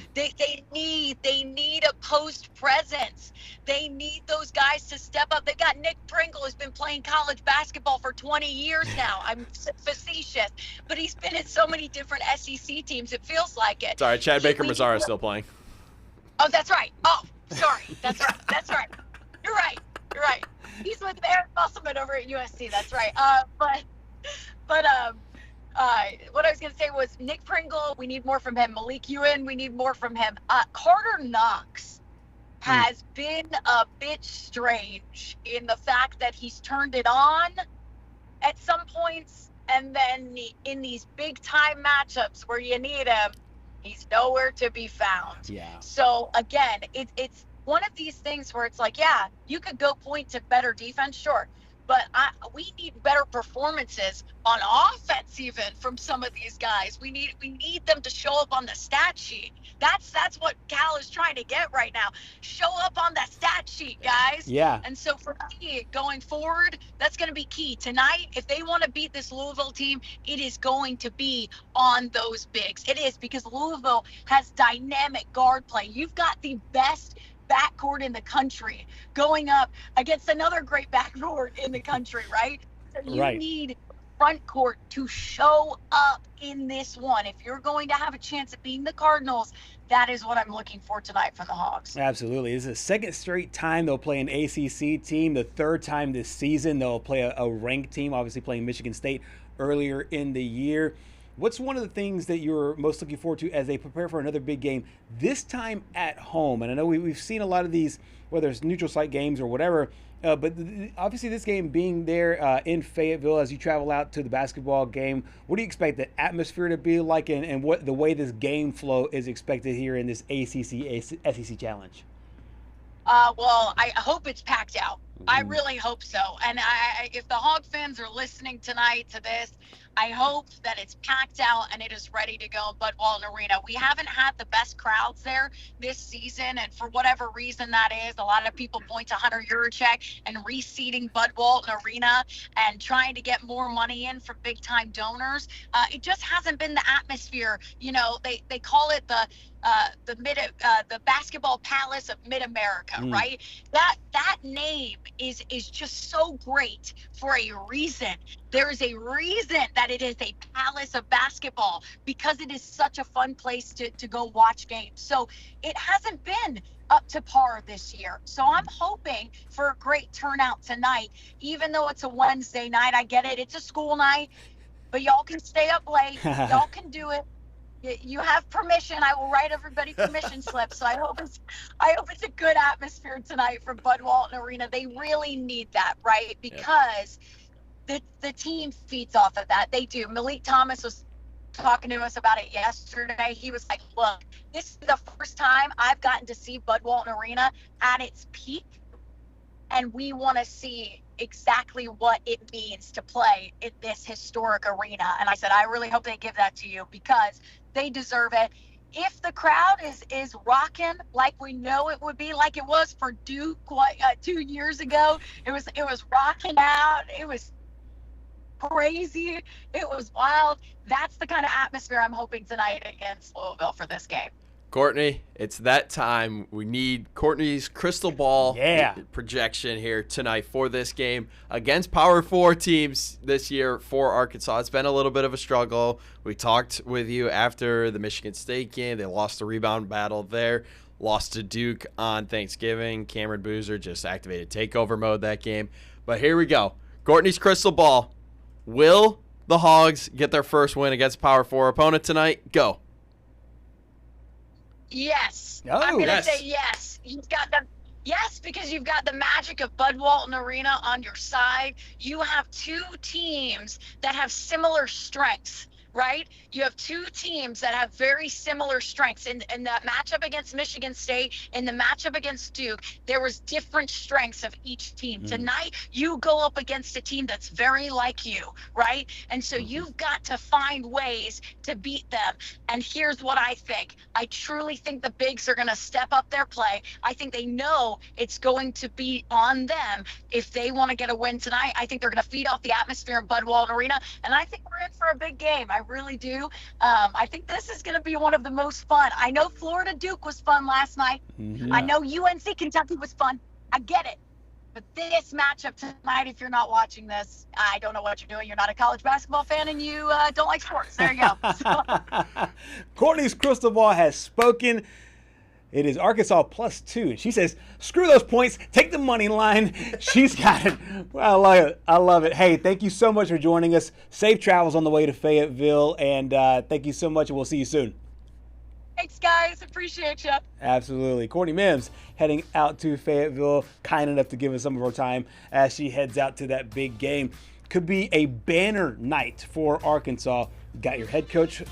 They need a post presence. They need those guys to step up. They got Nick Pringle, who's been playing college basketball for 20 years now. I'm facetious, but he's been in so many different SEC teams. It feels like it. Sorry, Chad Baker-Mazara is still playing. Oh, that's right. Oh, sorry. That's right. You're right. He's with Eric Musselman over at USC. That's right. What I was going to say was Nick Pringle, we need more from him. Malik Ewan, we need more from him. Carter Knox has been a bit strange in the fact that he's turned it on at some points, and then in these big-time matchups where you need him, he's nowhere to be found. Yeah. So, again, it's one of these things where it's like, yeah, you could go point to better defense, sure. But we need better performances on offense, even from some of these guys. We need them to show up on the stat sheet. That's what Cal is trying to get right now. Show up on the stat sheet, guys. Yeah. And so for me, going forward, that's going to be key tonight. If they want to beat this Louisville team, it is going to be on those bigs. It is, because Louisville has dynamic guard play. You've got the best backcourt in the country going up against another great backcourt in the country, right? So you need front court to show up in this one. If you're going to have a chance at beating the Cardinals, that is what I'm looking for tonight from the Hogs. Absolutely. This is the second straight time they'll play an ACC team. The third time this season they'll play a ranked team, obviously playing Michigan State earlier in the year. What's one of the things that you're most looking forward to as they prepare for another big game, this time at home? And I know we've seen a lot of these, whether it's neutral site games or whatever, but obviously this game being there in Fayetteville as you travel out to the basketball game, what do you expect the atmosphere to be like, and what the way this game flow is expected here in this ACC SEC Challenge? Well, I hope it's packed out. I really hope so. And if the Hog fans are listening tonight to this, I hope that it's packed out and it is ready to go in Bud Walton Arena. We haven't had the best crowds there this season, and for whatever reason that is, a lot of people point to Hunter Yurachek and reseeding Bud Walton Arena and trying to get more money in from big-time donors. It just hasn't been the atmosphere. You know, they call it the basketball palace of Mid-America, right? That name is just so great for a reason. There is a reason that it is a palace of basketball, because it is such a fun place to go watch games. So it hasn't been up to par this year. So I'm hoping for a great turnout tonight, even though it's a Wednesday night. I get it. It's a school night, but y'all can stay up late. Y'all can do it. You have permission. I will write everybody permission slips. So I hope it's a good atmosphere tonight for Bud Walton Arena. They really need that, right? Because the team feeds off of that. They do. Malik Thomas was talking to us about it yesterday. He was like, look, this is the first time I've gotten to see Bud Walton Arena at its peak, and we want to see exactly what it means to play in this historic arena. And I said, I really hope they give that to you, because they deserve it. If the crowd is rocking like we know it would be, like it was for Duke 2 years ago, it was rocking out, it was crazy, it was wild. That's the kind of atmosphere I'm hoping tonight against Louisville for this game. Courtney, it's that time. We need Courtney's crystal ball projection here tonight for this game against Power 4 teams this year for Arkansas. It's been a little bit of a struggle. We talked with you after the Michigan State game. They lost the rebound battle there, lost to Duke on Thanksgiving. Cameron Boozer just activated takeover mode that game. But here we go. Courtney's crystal ball. Will the Hogs get their first win against Power 4 opponent tonight? Go. Yes. Oh, I'm going to say yes. Yes, because you've got the magic of Bud Walton Arena on your side. You have two teams that have similar strengths, right? You have two teams that have very similar strengths. In that matchup against Michigan State, in the matchup against Duke, there was different strengths of each team. Tonight, you go up against a team that's very like you, right? And so you've got to find ways to beat them. And here's what I think. I truly think the Bigs are going to step up their play. I think they know it's going to be on them if they want to get a win tonight. I think they're going to feed off the atmosphere in Bud Walton Arena, and I think we're in for a big game. I really do. I think this is going to be one of the most fun. I know Florida Duke was fun last night. I know UNC Kentucky was fun. I get it. But this matchup tonight, if you're not watching this, I don't know what you're doing. You're not a college basketball fan, and you don't like sports. There you go. So. Courtney's crystal ball has spoken. It is Arkansas +2. She says, screw those points. Take the money line. She's got it. Well, I love it. I love it. Hey, thank you so much for joining us. Safe travels on the way to Fayetteville. And thank you so much, and we'll see you soon. Thanks, guys. Appreciate you. Absolutely. Courtney Mims heading out to Fayetteville, kind enough to give us some of her time as she heads out to that big game. Could be a banner night for Arkansas. Got your head coach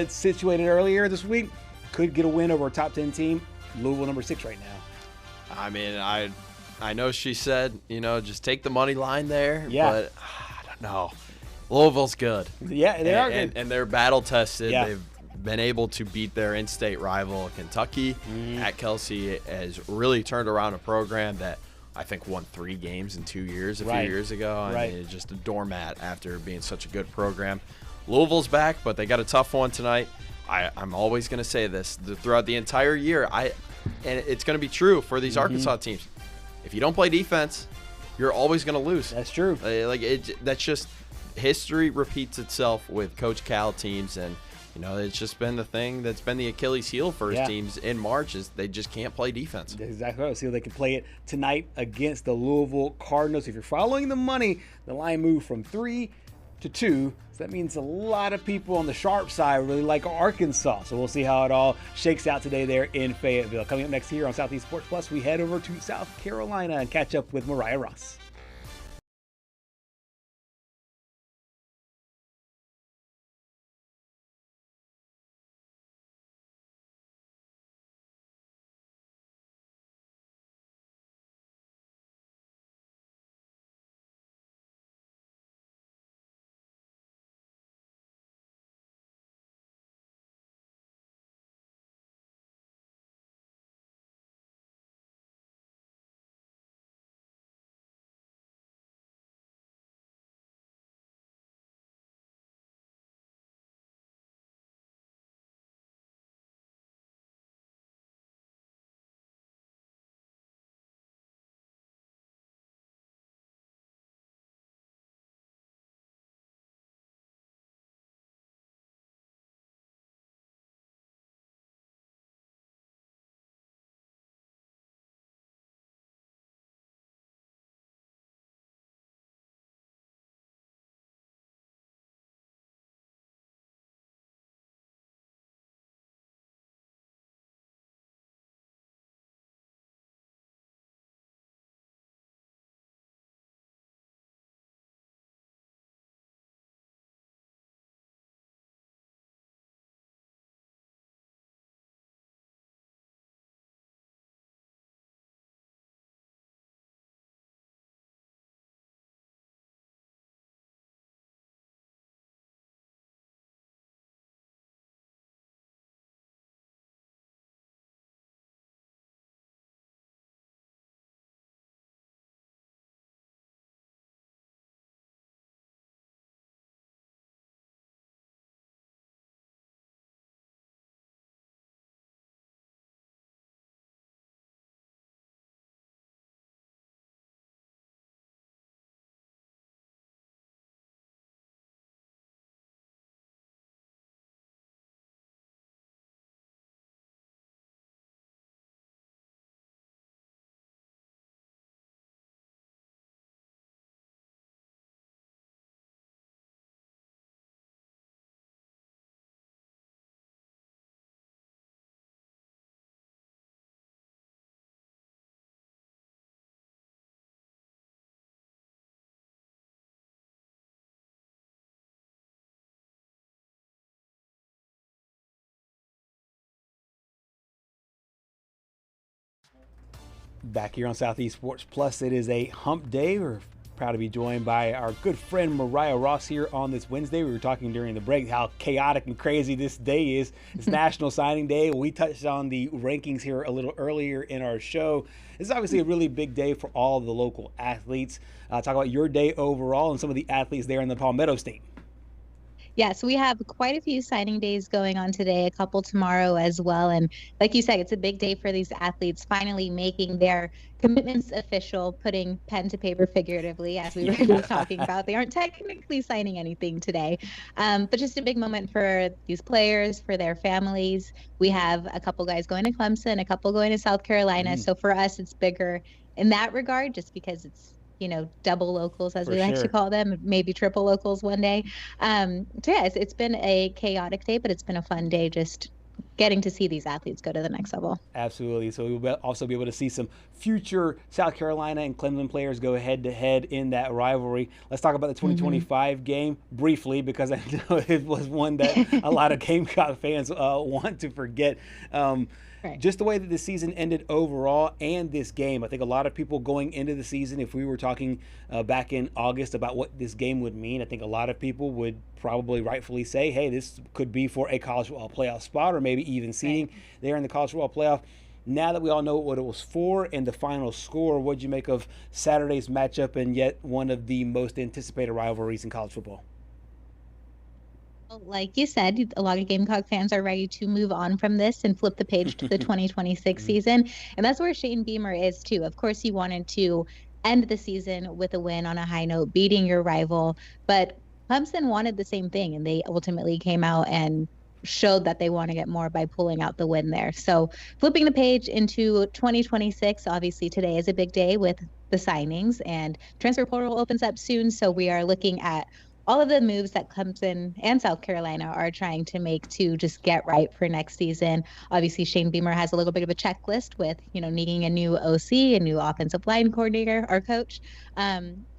situated earlier this week. Could get a win over a top 10 team. Louisville number 6 right now. I mean, I know she said, just take the money line there. Yeah. But I don't know. Louisville's good. Yeah, they are good. And they're battle tested. Yeah. They've been able to beat their in-state rival Kentucky. At Kelsey has really turned around a program that I think won 3 games in 2 years a few years ago. I mean, it's just a doormat after being such a good program. Louisville's back, but they got a tough one tonight. I'm always going to say this throughout the entire year, and it's going to be true for these Arkansas teams. If you don't play defense, you're always going to lose. That's true. That's just history repeats itself with Coach Cal teams, and it's just been the thing that's been the Achilles heel for his teams in March is they just can't play defense. Exactly right. See if they can play it tonight against the Louisville Cardinals. If you're following the money, the line moved from 3 to 2. So that means a lot of people on the sharp side really like Arkansas. So we'll see how it all shakes out today there in Fayetteville. Coming up next here on Southeast Sports Plus, we head over to South Carolina and catch up with Mariah Ross. Back here on Southeast Sports Plus, it is a hump day. We're proud to be joined by our good friend Mariah Ross here on this Wednesday. We were talking during the break how chaotic and crazy this day is. It's National Signing Day. We touched on the rankings here a little earlier in our show. This is obviously a really big day for all of the local athletes. Talk about your day overall and some of the athletes there in the Palmetto State. Yeah, so we have quite a few signing days going on today, a couple tomorrow as well. And like you said, it's a big day for these athletes finally making their commitments official, putting pen to paper figuratively, as we were talking about. They aren't technically signing anything today, but just a big moment for these players, for their families. We have a couple guys going to Clemson, a couple going to South Carolina. So for us, it's bigger in that regard, just because it's, double locals, as we like to call them, maybe triple locals one day. So yeah, it's been a chaotic day, but it's been a fun day just getting to see these athletes go to the next level. Absolutely. So we'll also be able to see some future South Carolina and Clemson players go head to head in that rivalry. Let's talk about the 2025 game briefly, because I know it was one that a lot of Gamecock fans want to forget. Just the way that the season ended overall and this game. I think a lot of people going into the season, if we were talking back in August about what this game would mean, I think a lot of people would probably rightfully say, hey, this could be for a college football playoff spot or maybe even seeding there in the college football playoff. Now that we all know what it was for and the final score, what'd you make of Saturday's matchup and yet one of the most anticipated rivalries in college football? Like you said, a lot of Gamecock fans are ready to move on from this and flip the page to the 2026 season. And that's where Shane Beamer is too. Of course, he wanted to end the season with a win on a high note, beating your rival. But Clemson wanted the same thing, and they ultimately came out and showed that they want to get more by pulling out the win there. So flipping the page into 2026, obviously today is a big day with the signings, and transfer portal opens up soon. So we are looking at all of the moves that Clemson and South Carolina are trying to make to just get right for next season. Obviously, Shane Beamer has a little bit of a checklist with, needing a new OC, a new offensive line coordinator, our coach.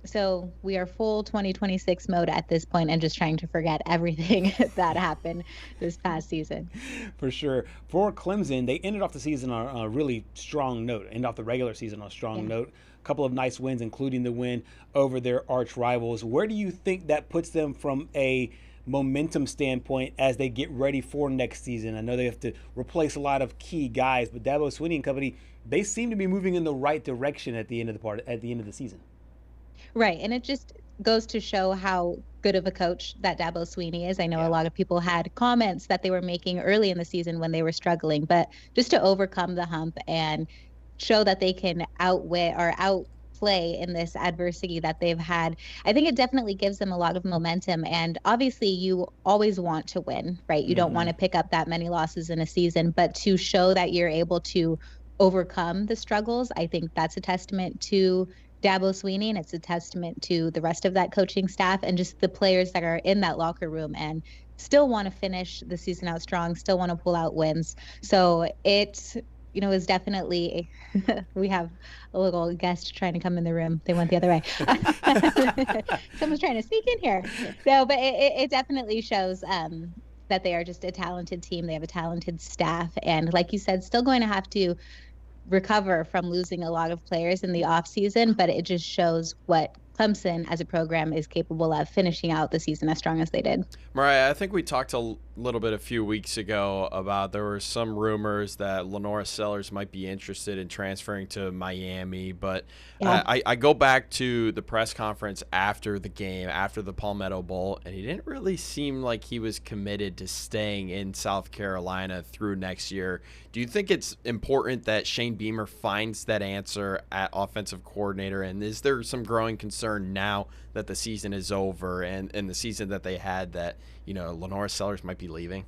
So we are full 2026 mode at this point and just trying to forget everything that happened this past season. For sure. For Clemson, they ended off the season on a really strong note, ended off the regular season on a strong note. A couple of nice wins, including the win over their arch rivals. Where do you think that puts them from a momentum standpoint as they get ready for next season? I know they have to replace a lot of key guys, but Dabo Swinney and company, they seem to be moving in the right direction at the end of the season. Right, and it just goes to show how good of a coach that Dabo Swinney is. I know a lot of people had comments that they were making early in the season when they were struggling, but just to overcome the hump and show that they can outwit or outplay in this adversity that they've had, I think it definitely gives them a lot of momentum. And obviously you always want to win, right? You don't want to pick up that many losses in a season, but to show that you're able to overcome the struggles, I think that's a testament to Dabo Swinney, and it's a testament to the rest of that coaching staff and just the players that are in that locker room and still want to finish the season out strong, still want to pull out wins. So it is definitely, we have a little guest trying to come in the room. They went the other way. Someone's trying to sneak in here. So, but it definitely shows that they are just a talented team. They have a talented staff. And like you said, still going to have to recover from losing a lot of players in the off season, but it just shows what Clemson as a program is capable of, finishing out the season as strong as they did. Mariah, I think we talked a little bit a few weeks ago about there were some rumors that Lenora Sellers might be interested in transferring to Miami, but I go back to the press conference after the game, after the Palmetto Bowl, and he didn't really seem like he was committed to staying in South Carolina through next year. Do you think it's important that Shane Beamer finds that answer at offensive coordinator, and is there some growing concern now that the season is over and the season that they had that, Lenora Sellers might be leaving?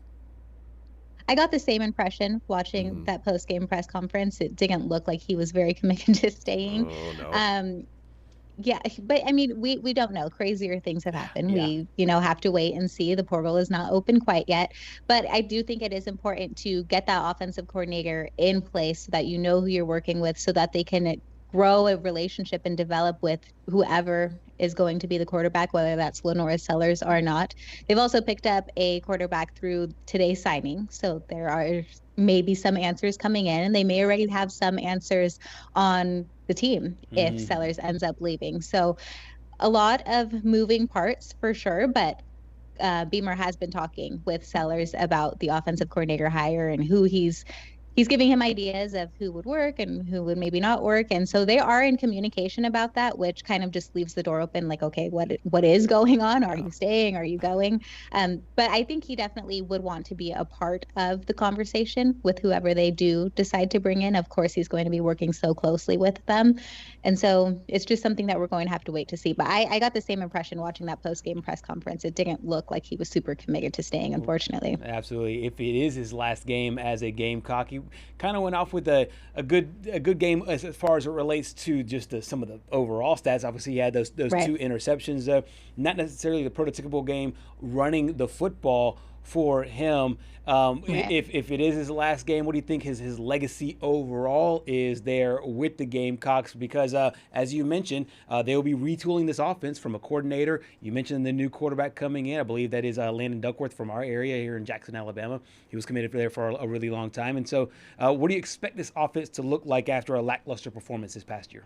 I got the same impression watching that post-game press conference. It didn't look like he was very committed to staying. Oh, no. Yeah, but I mean, we don't know. Crazier things have happened. We, have to wait and see. The portal is not open quite yet. But I do think it is important to get that offensive coordinator in place so that you know who you're working with, so that they can grow a relationship and develop with whoever is going to be the quarterback, whether that's Lenora Sellers or not. They've also picked up a quarterback through today's signing, so there are maybe some answers coming in, and they may already have some answers on the team if Sellers ends up leaving. So a lot of moving parts for sure, but Beamer has been talking with Sellers about the offensive coordinator hire and who he's giving him ideas of who would work and who would maybe not work. And so they are in communication about that, which kind of just leaves the door open, like, okay, what is going on? Are you staying? Are you going? But I think he definitely would want to be a part of the conversation with whoever they do decide to bring in. Of course, he's going to be working so closely with them. And so it's just something that we're going to have to wait to see. But I got the same impression watching that post-game press conference. It didn't look like he was super committed to staying, unfortunately. Absolutely. If it is his last game as a Gamecock, he kind of went off with a good game as far as it relates to just some of the overall stats. Obviously, he had those Right. 2 interceptions. Not necessarily the prototypical game running the football for him. If it is his last game, what do you think his legacy overall is there with the Gamecocks? Because as you mentioned, they will be retooling this offense from a coordinator. You mentioned the new quarterback coming in. I believe that is Landon Duckworth from our area here in Jackson, Alabama. He was committed there for a really long time. And so what do you expect this offense to look like after a lackluster performance this past year?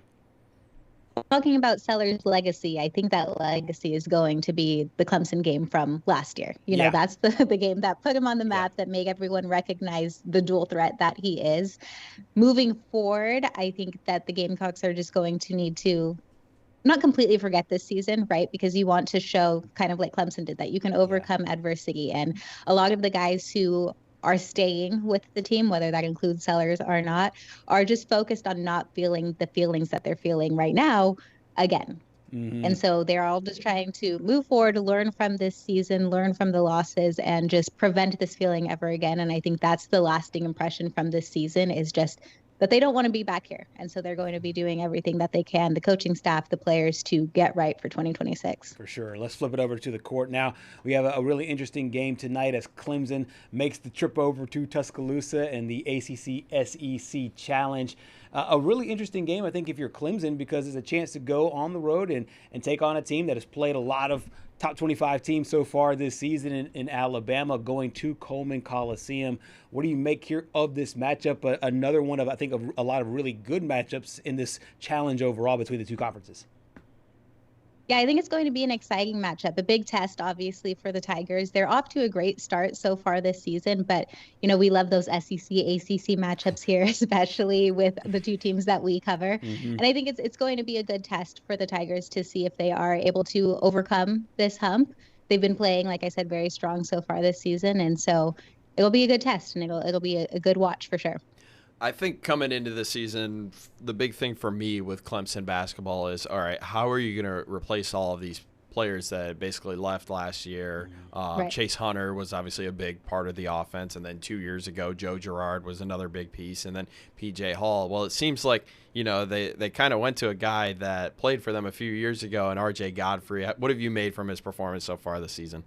Talking about Sellers' legacy, I think that legacy is going to be the Clemson game from last year. That's the game that put him on the map, that made everyone recognize the dual threat that he is. Moving forward, I think that the Gamecocks are just going to need to not completely forget this season, right? Because you want to show, kind of like Clemson did, that you can overcome adversity. And a lot of the guys who are staying with the team, whether that includes Sellers or not, are just focused on not feeling the feelings that they're feeling right now again. And so they're all just trying to move forward, learn from this season, learn from the losses, and just prevent this feeling ever again. And I think that's the lasting impression from this season, is just that they don't want to be back here. And so they're going to be doing everything that they can, the coaching staff, the players, to get right for 2026. For sure. Let's flip it over to the court now. We have a really interesting game tonight as Clemson makes the trip over to Tuscaloosa in the ACC SEC Challenge. A really interesting game, I think, if you're Clemson, because it's a chance to go on the road and take on a team that has played a lot of top 25 teams so far this season in Alabama, going to Coleman Coliseum. What do you make here of this matchup? Another one of, I think, a lot of really good matchups in this challenge overall between the two conferences. Yeah, I think it's going to be an exciting matchup, a big test, obviously, for the Tigers. They're off to a great start so far this season, but, you know, we love those SEC, ACC matchups here, especially with the two teams that we cover. And I think it's going to be a good test for the Tigers to see if they are able to overcome this hump. They've been playing, like I said, very strong so far this season, and so it'll be a good test, and it'll be a good watch for sure. I think coming into the season, the big thing for me with Clemson basketball is, all right, how are you going to replace all of these players that basically left last year? Right. Chase Hunter was obviously a big part of the offense, and then 2 years ago, Joe Girard was another big piece, and then P.J. Hall. Well, it seems like, you know, they kind of went to a guy that played for them a few years ago, and R.J. Godfrey. What have you made from his performance so far this season?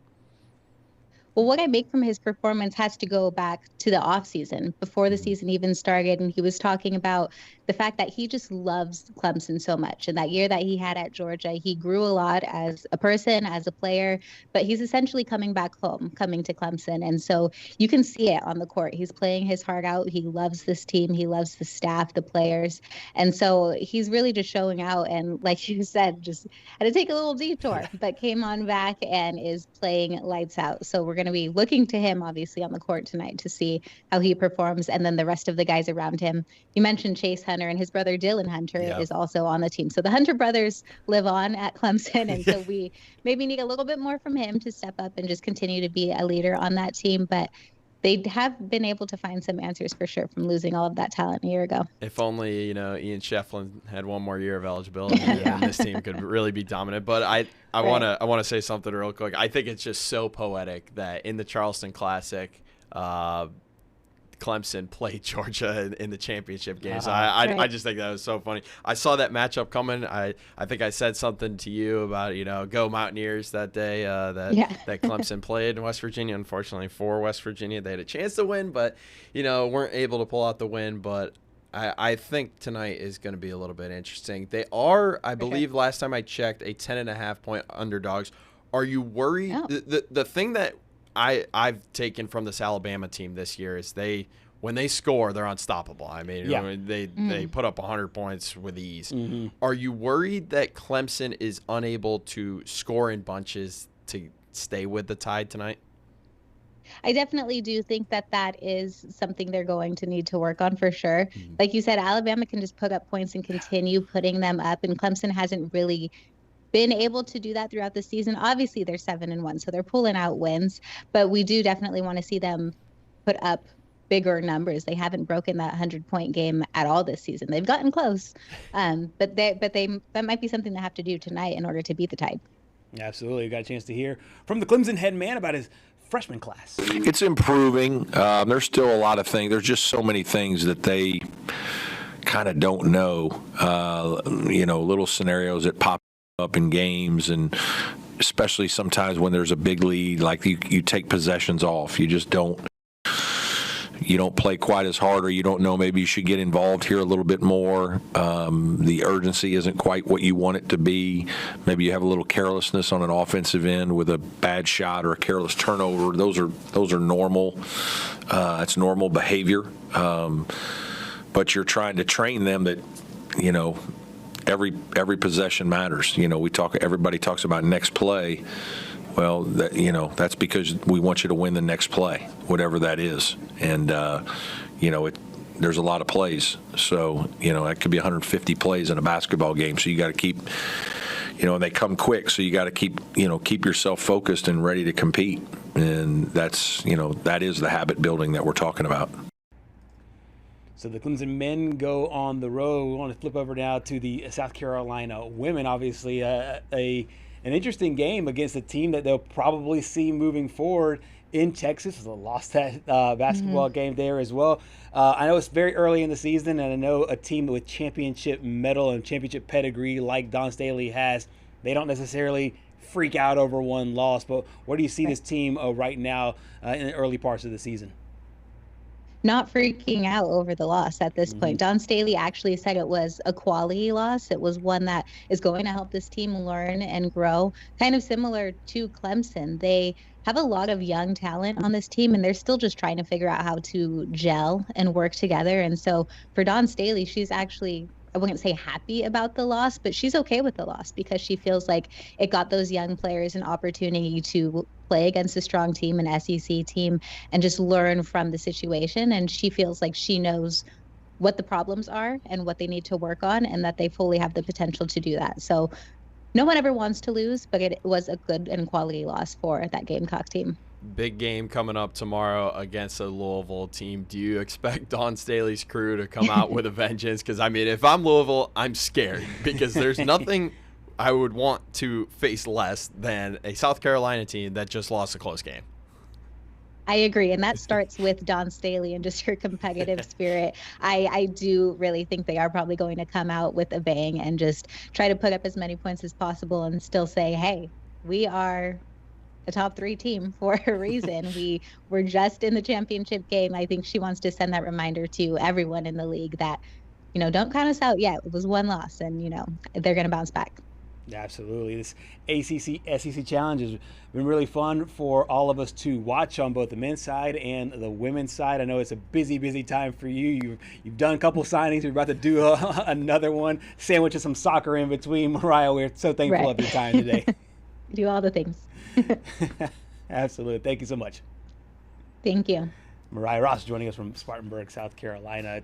Well, what I make from his performance has to go back to the offseason, before the season even started. And he was talking about the fact that he just loves Clemson so much. And that year that he had at Georgia, he grew a lot as a person, as a player, but he's essentially coming back home, coming to Clemson. And so you can see it on the court. He's playing his heart out. He loves this team. He loves the staff, the players. And so he's really just showing out. And like you said, just had to take a little detour, but came on back and is playing lights out. So we're going to be looking to him, obviously, on the court tonight to see how he performs, and then the rest of the guys around him. You mentioned Chase Hunter, and his brother Dylan Hunter is also on the team. So the Hunter brothers live on at Clemson, and so we maybe need a little bit more from him to step up and just continue to be a leader on that team. But they have been able to find some answers for sure from losing all of that talent a year ago. If only, you know, Ian Shefflin had one more year of eligibility, and this team could really be dominant. But I want to say something real quick. I think it's just so poetic that in the Charleston Classic, Clemson played Georgia in the championship game. So I just think that was so funny. I saw that matchup coming. I think I said something to you about, you know, go Mountaineers that day that Clemson played in West Virginia. Unfortunately for West Virginia, they had a chance to win, but, you know, weren't able to pull out the win. But I think tonight is going to be a little bit interesting. They are, I believe, last time I checked, a 10.5-point underdogs. Are you worried? No. The thing that I've taken from this Alabama team this year is when they score, they're unstoppable. I mean, they put up 100 points with ease. Are you worried that Clemson is unable to score in bunches to stay with the Tide tonight? I definitely do think that is something they're going to need to work on for sure. Like you said, Alabama can just put up points and continue putting them up, and Clemson hasn't really been able to do that throughout the season. Obviously, they're 7-1, so they're pulling out wins, but we do definitely want to see them put up bigger numbers. They haven't broken that 100-point game at all this season. They've gotten close, but that might be something they have to do tonight in order to beat the Tide. Absolutely. We got a chance to hear from the Clemson head man about his freshman class. It's improving. There's still a lot of things. There's just so many things that they kind of don't know. You know, little scenarios that pop up in games, and especially sometimes when there's a big lead, like you take possessions off. You just don't play quite as hard, or you don't know, maybe you should get involved here a little bit more. The urgency isn't quite what you want it to be. Maybe you have a little carelessness on an offensive end with a bad shot or a careless turnover. Those are normal. It's normal behavior. But you're trying to train them that, you know, every possession matters. You know, everybody talks about next play. Well, that's because we want you to win the next play, whatever that is. And, there's a lot of plays. So, that could be 150 plays in a basketball game. So you got to keep, and they come quick. So you got to keep yourself focused and ready to compete. And that is the habit building that we're talking about. So the Clemson men go on the road. We want to flip over now to the South Carolina women. Obviously, an interesting game against a team that they'll probably see moving forward in Texas. They lost that basketball game there as well. I know it's very early in the season, and I know a team with championship medal and championship pedigree like Dawn Staley has, they don't necessarily freak out over one loss. But where do you see this team right now in the early parts of the season? Not freaking out over the loss at this point. Dawn Staley actually said it was a quality loss. It was one that is going to help this team learn and grow, kind of similar to Clemson. They have a lot of young talent on this team, and they're still just trying to figure out how to gel and work together. And so for Dawn Staley, she's actually, I wouldn't say happy about the loss, but she's okay with the loss because she feels like it got those young players an opportunity to play against a strong team, an SEC team, and just learn from the situation. And she feels like she knows what the problems are and what they need to work on, and that they fully have the potential to do that. So no one ever wants to lose, but it was a good and quality loss for that Gamecock team. Big game coming up tomorrow against a Louisville team. Do you expect Dawn Staley's crew to come out with a vengeance? Because, I mean, if I'm Louisville, I'm scared because there's nothing I would want to face less than a South Carolina team that just lost a close game. I agree. And that starts with Dawn Staley and just her competitive spirit. I do really think they are probably going to come out with a bang and just try to put up as many points as possible and still say, hey, we are a top 3 team for a reason. We were just in the championship game. I think she wants to send that reminder to everyone in the league that, you know, don't count us out yet. It was one loss and, you know, they're going to bounce back. Absolutely. This ACC SEC Challenge has been really fun for all of us to watch on both the men's side and the women's side. I know it's a busy time for you. You've done a couple signings. You're about to do another one, sandwiching some soccer in between. Mariah, we're so thankful of your time today. Do all the things. Absolutely. Thank you so much. Thank you. Mariah Ross joining us from Spartanburg, South Carolina.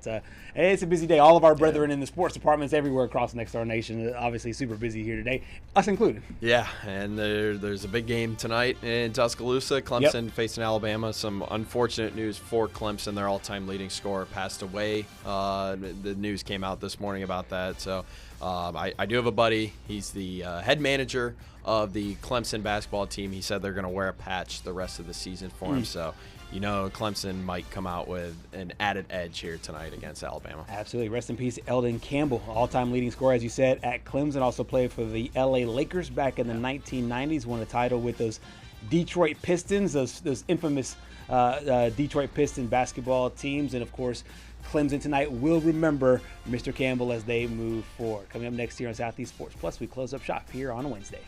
It's a busy day. All of our brethren in the sports departments everywhere across the Next Star Nation, obviously super busy here today, us included. Yeah, and there's a big game tonight in Tuscaloosa. Clemson facing Alabama. Some unfortunate news for Clemson. Their all-time leading scorer passed away. The news came out this morning about that. So I do have a buddy. He's the head manager of the Clemson basketball team. He said they're going to wear a patch the rest of the season for him. So, you know, Clemson might come out with an added edge here tonight against Alabama. Absolutely. Rest in peace, Eldon Campbell, all-time leading scorer, as you said, at Clemson. Also played for the LA Lakers back in the 1990s. Won a title with those Detroit Pistons, those infamous Detroit Piston basketball teams. And, of course, Clemson tonight will remember Mr. Campbell as they move forward. Coming up next year on Southeast Sports Plus, we close up shop here on a Wednesday.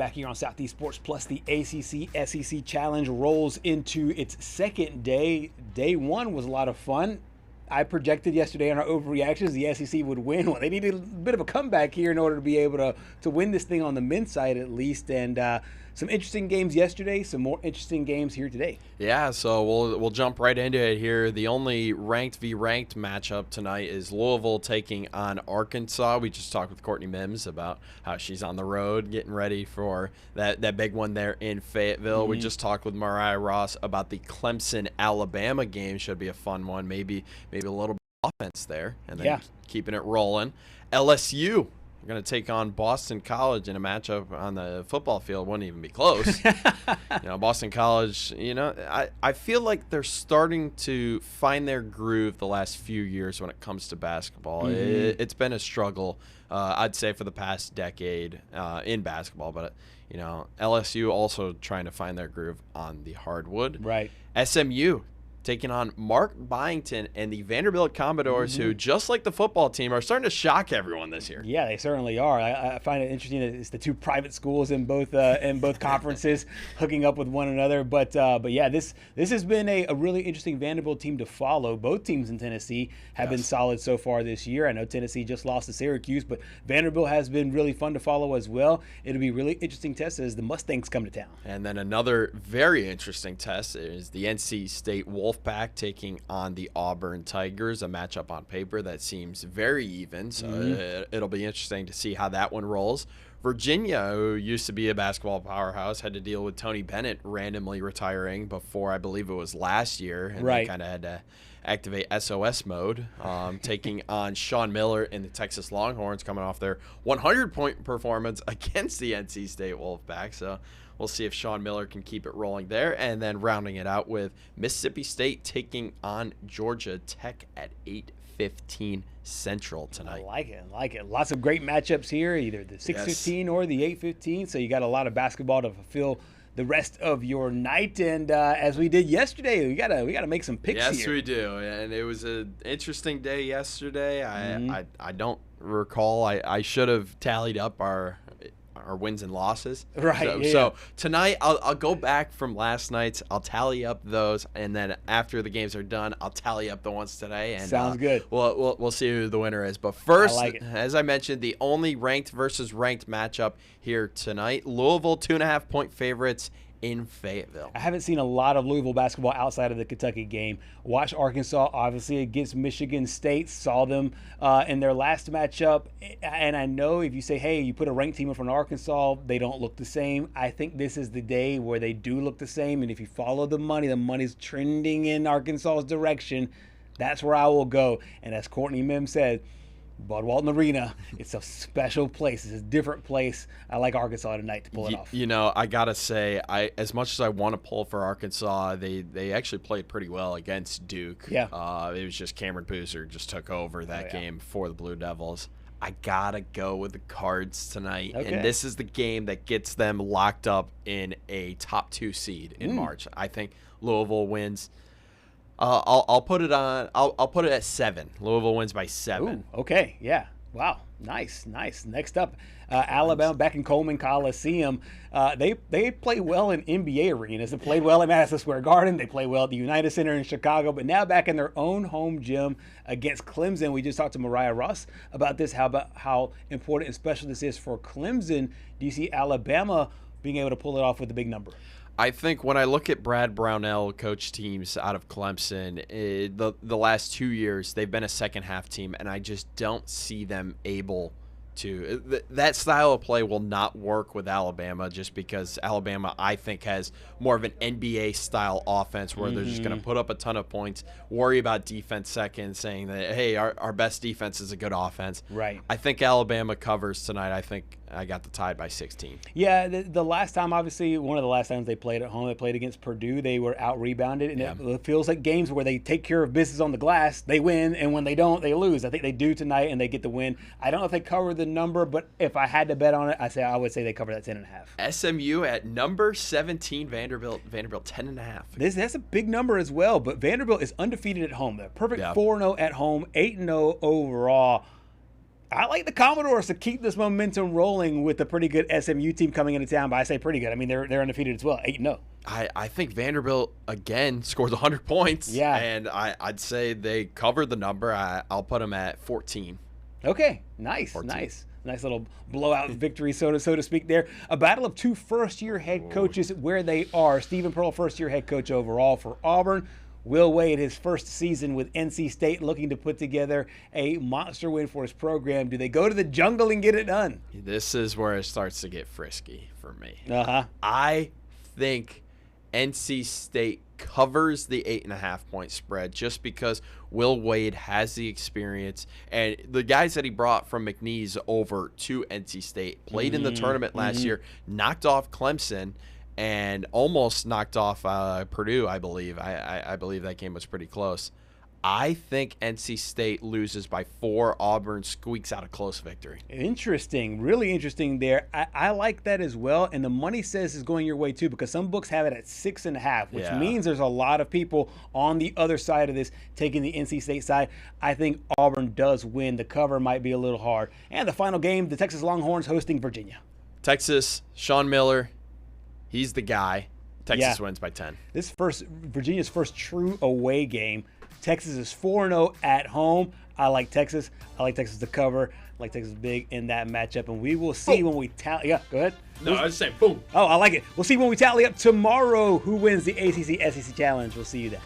Back here on Southeast Sports Plus, the ACC SEC Challenge rolls into its second day. Day one was a lot of fun. I projected yesterday on our overreactions the SEC would win. Well, they needed a bit of a comeback here in order to be able to win this thing on the men's side at least. And some interesting games yesterday, some more interesting games here today. Yeah, so we'll jump right into it here. The only ranked v ranked matchup tonight is Louisville taking on Arkansas. We just talked with Courtney Mims about how she's on the road getting ready for that big one there in Fayetteville. We just talked with Mariah Ross about the Clemson-Alabama game. Should be a fun one. Maybe a little bit of offense there, and then keeping it rolling. LSU. We're going to take on Boston College in a matchup on the football field. Wouldn't even be close. Boston College, I feel like they're starting to find their groove the last few years when it comes to basketball. It's been a struggle, I'd say, for the past decade in basketball. But, LSU also trying to find their groove on the hardwood. Right. SMU taking on Mark Byington and the Vanderbilt Commodores, who, just like the football team, are starting to shock everyone this year. Yeah, they certainly are. I find it interesting that it's the two private schools in both conferences hooking up with one another. But yeah, this has been a really interesting Vanderbilt team to follow. Both teams in Tennessee have been solid so far this year. I know Tennessee just lost to Syracuse, but Vanderbilt has been really fun to follow as well. It'll be a really interesting test as the Mustangs come to town. And then another very interesting test is the NC State Wolfpack taking on the Auburn Tigers, a matchup on paper that seems very even. So it'll be interesting to see how that one rolls. Virginia, who used to be a basketball powerhouse, had to deal with Tony Bennett randomly retiring before, I believe it was last year, and they kind of had to activate SOS mode, taking on Sean Miller and the Texas Longhorns, coming off their 100-point performance against the NC State Wolfpack. So we'll see if Sean Miller can keep it rolling there. And then rounding it out with Mississippi State taking on Georgia Tech at 8:15 Central tonight. I like it. Lots of great matchups here, either the 6:15 or the 8:15. So you got a lot of basketball to fulfill the rest of your night. And as we did yesterday, we gotta make some picks here. Yes, we do. And it was an interesting day yesterday. I don't recall. I should have tallied up our wins and losses. Right. So tonight I'll go back from last night's. I'll tally up those, and then after the games are done, I'll tally up the ones today. And sounds good. We'll see who the winner is. But first, as I mentioned, the only ranked versus ranked matchup here tonight: Louisville 2.5-point favorites in Fayetteville. I haven't seen a lot of Louisville basketball outside of the Kentucky game. Watched Arkansas, obviously, against Michigan State. Saw them in their last matchup. And I know if you say, hey, you put a ranked team in front of Arkansas, they don't look the same. I think this is the day where they do look the same. And if you follow the money's trending in Arkansas's direction. That's where I will go. And as Courtney Mims said, Bud Walton Arena, it's a special place. It's a different place. I like Arkansas tonight to pull it off. I got to say, as much as I want to pull for Arkansas, they actually played pretty well against Duke. Yeah. It was just Cameron Boozer just took over that game for the Blue Devils. I got to go with the Cards tonight. Okay. And this is the game that gets them locked up in a top 2 seed in March. I think Louisville wins. I'll put it on. I'll put it at 7. Louisville wins by 7. Ooh, okay. Yeah. Wow. Nice. Next up, Alabama back in Coleman Coliseum. They play well in NBA arenas. They played well at Madison Square Garden. They play well at the United Center in Chicago. But now back in their own home gym against Clemson. We just talked to Mariah Ross about this. How important and special this is for Clemson. Do you see Alabama being able to pull it off with a big number? I think when I look at Brad Brownell coach teams out of Clemson, the last 2 years, they've been a second-half team, and I just don't see them able to. That style of play will not work with Alabama just because Alabama, I think, has more of an NBA-style offense where they're just going to put up a ton of points, worry about defense second, saying that, hey, our best defense is a good offense. Right. I think Alabama covers tonight. I think I got the Tide by 16. Yeah, the last time, obviously, one of the last times they played at home, they played against Purdue. They were out-rebounded, and it feels like games where they take care of business on the glass, they win, and when they don't, they lose. I think they do tonight, and they get the win. I don't know if they cover the number, but if I had to bet on it, I would say they cover that 10.5. SMU at number 17, Vanderbilt 10.5. That's a big number as well, but Vanderbilt is undefeated at home. They're perfect 4-0 at home, 8-0 overall. I like the Commodores to keep this momentum rolling with a pretty good SMU team coming into town. But I say pretty good. I mean, they're undefeated as well, 8-0. I think Vanderbilt, again, scores 100 points. Yeah. And I'd say they covered the number. I'll put them at 14. Okay, nice, 14. Nice little blowout victory, so to speak there. A battle of two first-year head coaches where they are. Stephen Pearl, first-year head coach overall for Auburn. Will Wade, his first season with NC State, looking to put together a monster win for his program. Do they go to the jungle and get it done? This is where it starts to get frisky for me. I think NC State covers the 8.5-point spread just because Will Wade has the experience, and the guys that he brought from McNeese over to NC State played in the tournament last year, knocked off Clemson, and almost knocked off Purdue, I believe. I believe that game was pretty close. I think NC State loses by 4. Auburn squeaks out a close victory. Interesting. Really interesting there. I like that as well. And the money says is going your way too, because some books have it at 6.5, which means there's a lot of people on the other side of this taking the NC State side. I think Auburn does win. The cover might be a little hard. And the final game, the Texas Longhorns hosting Virginia. Texas, Sean Miller, he's the guy. Texas wins by 10. Virginia's first true away game. Texas is 4-0 at home. I like Texas. I like Texas to cover. I like Texas big in that matchup. And we will see when we tally. Yeah, go ahead. No, I was saying boom. Oh, I like it. We'll see when we tally up tomorrow who wins the ACC SEC Challenge. We'll see you then.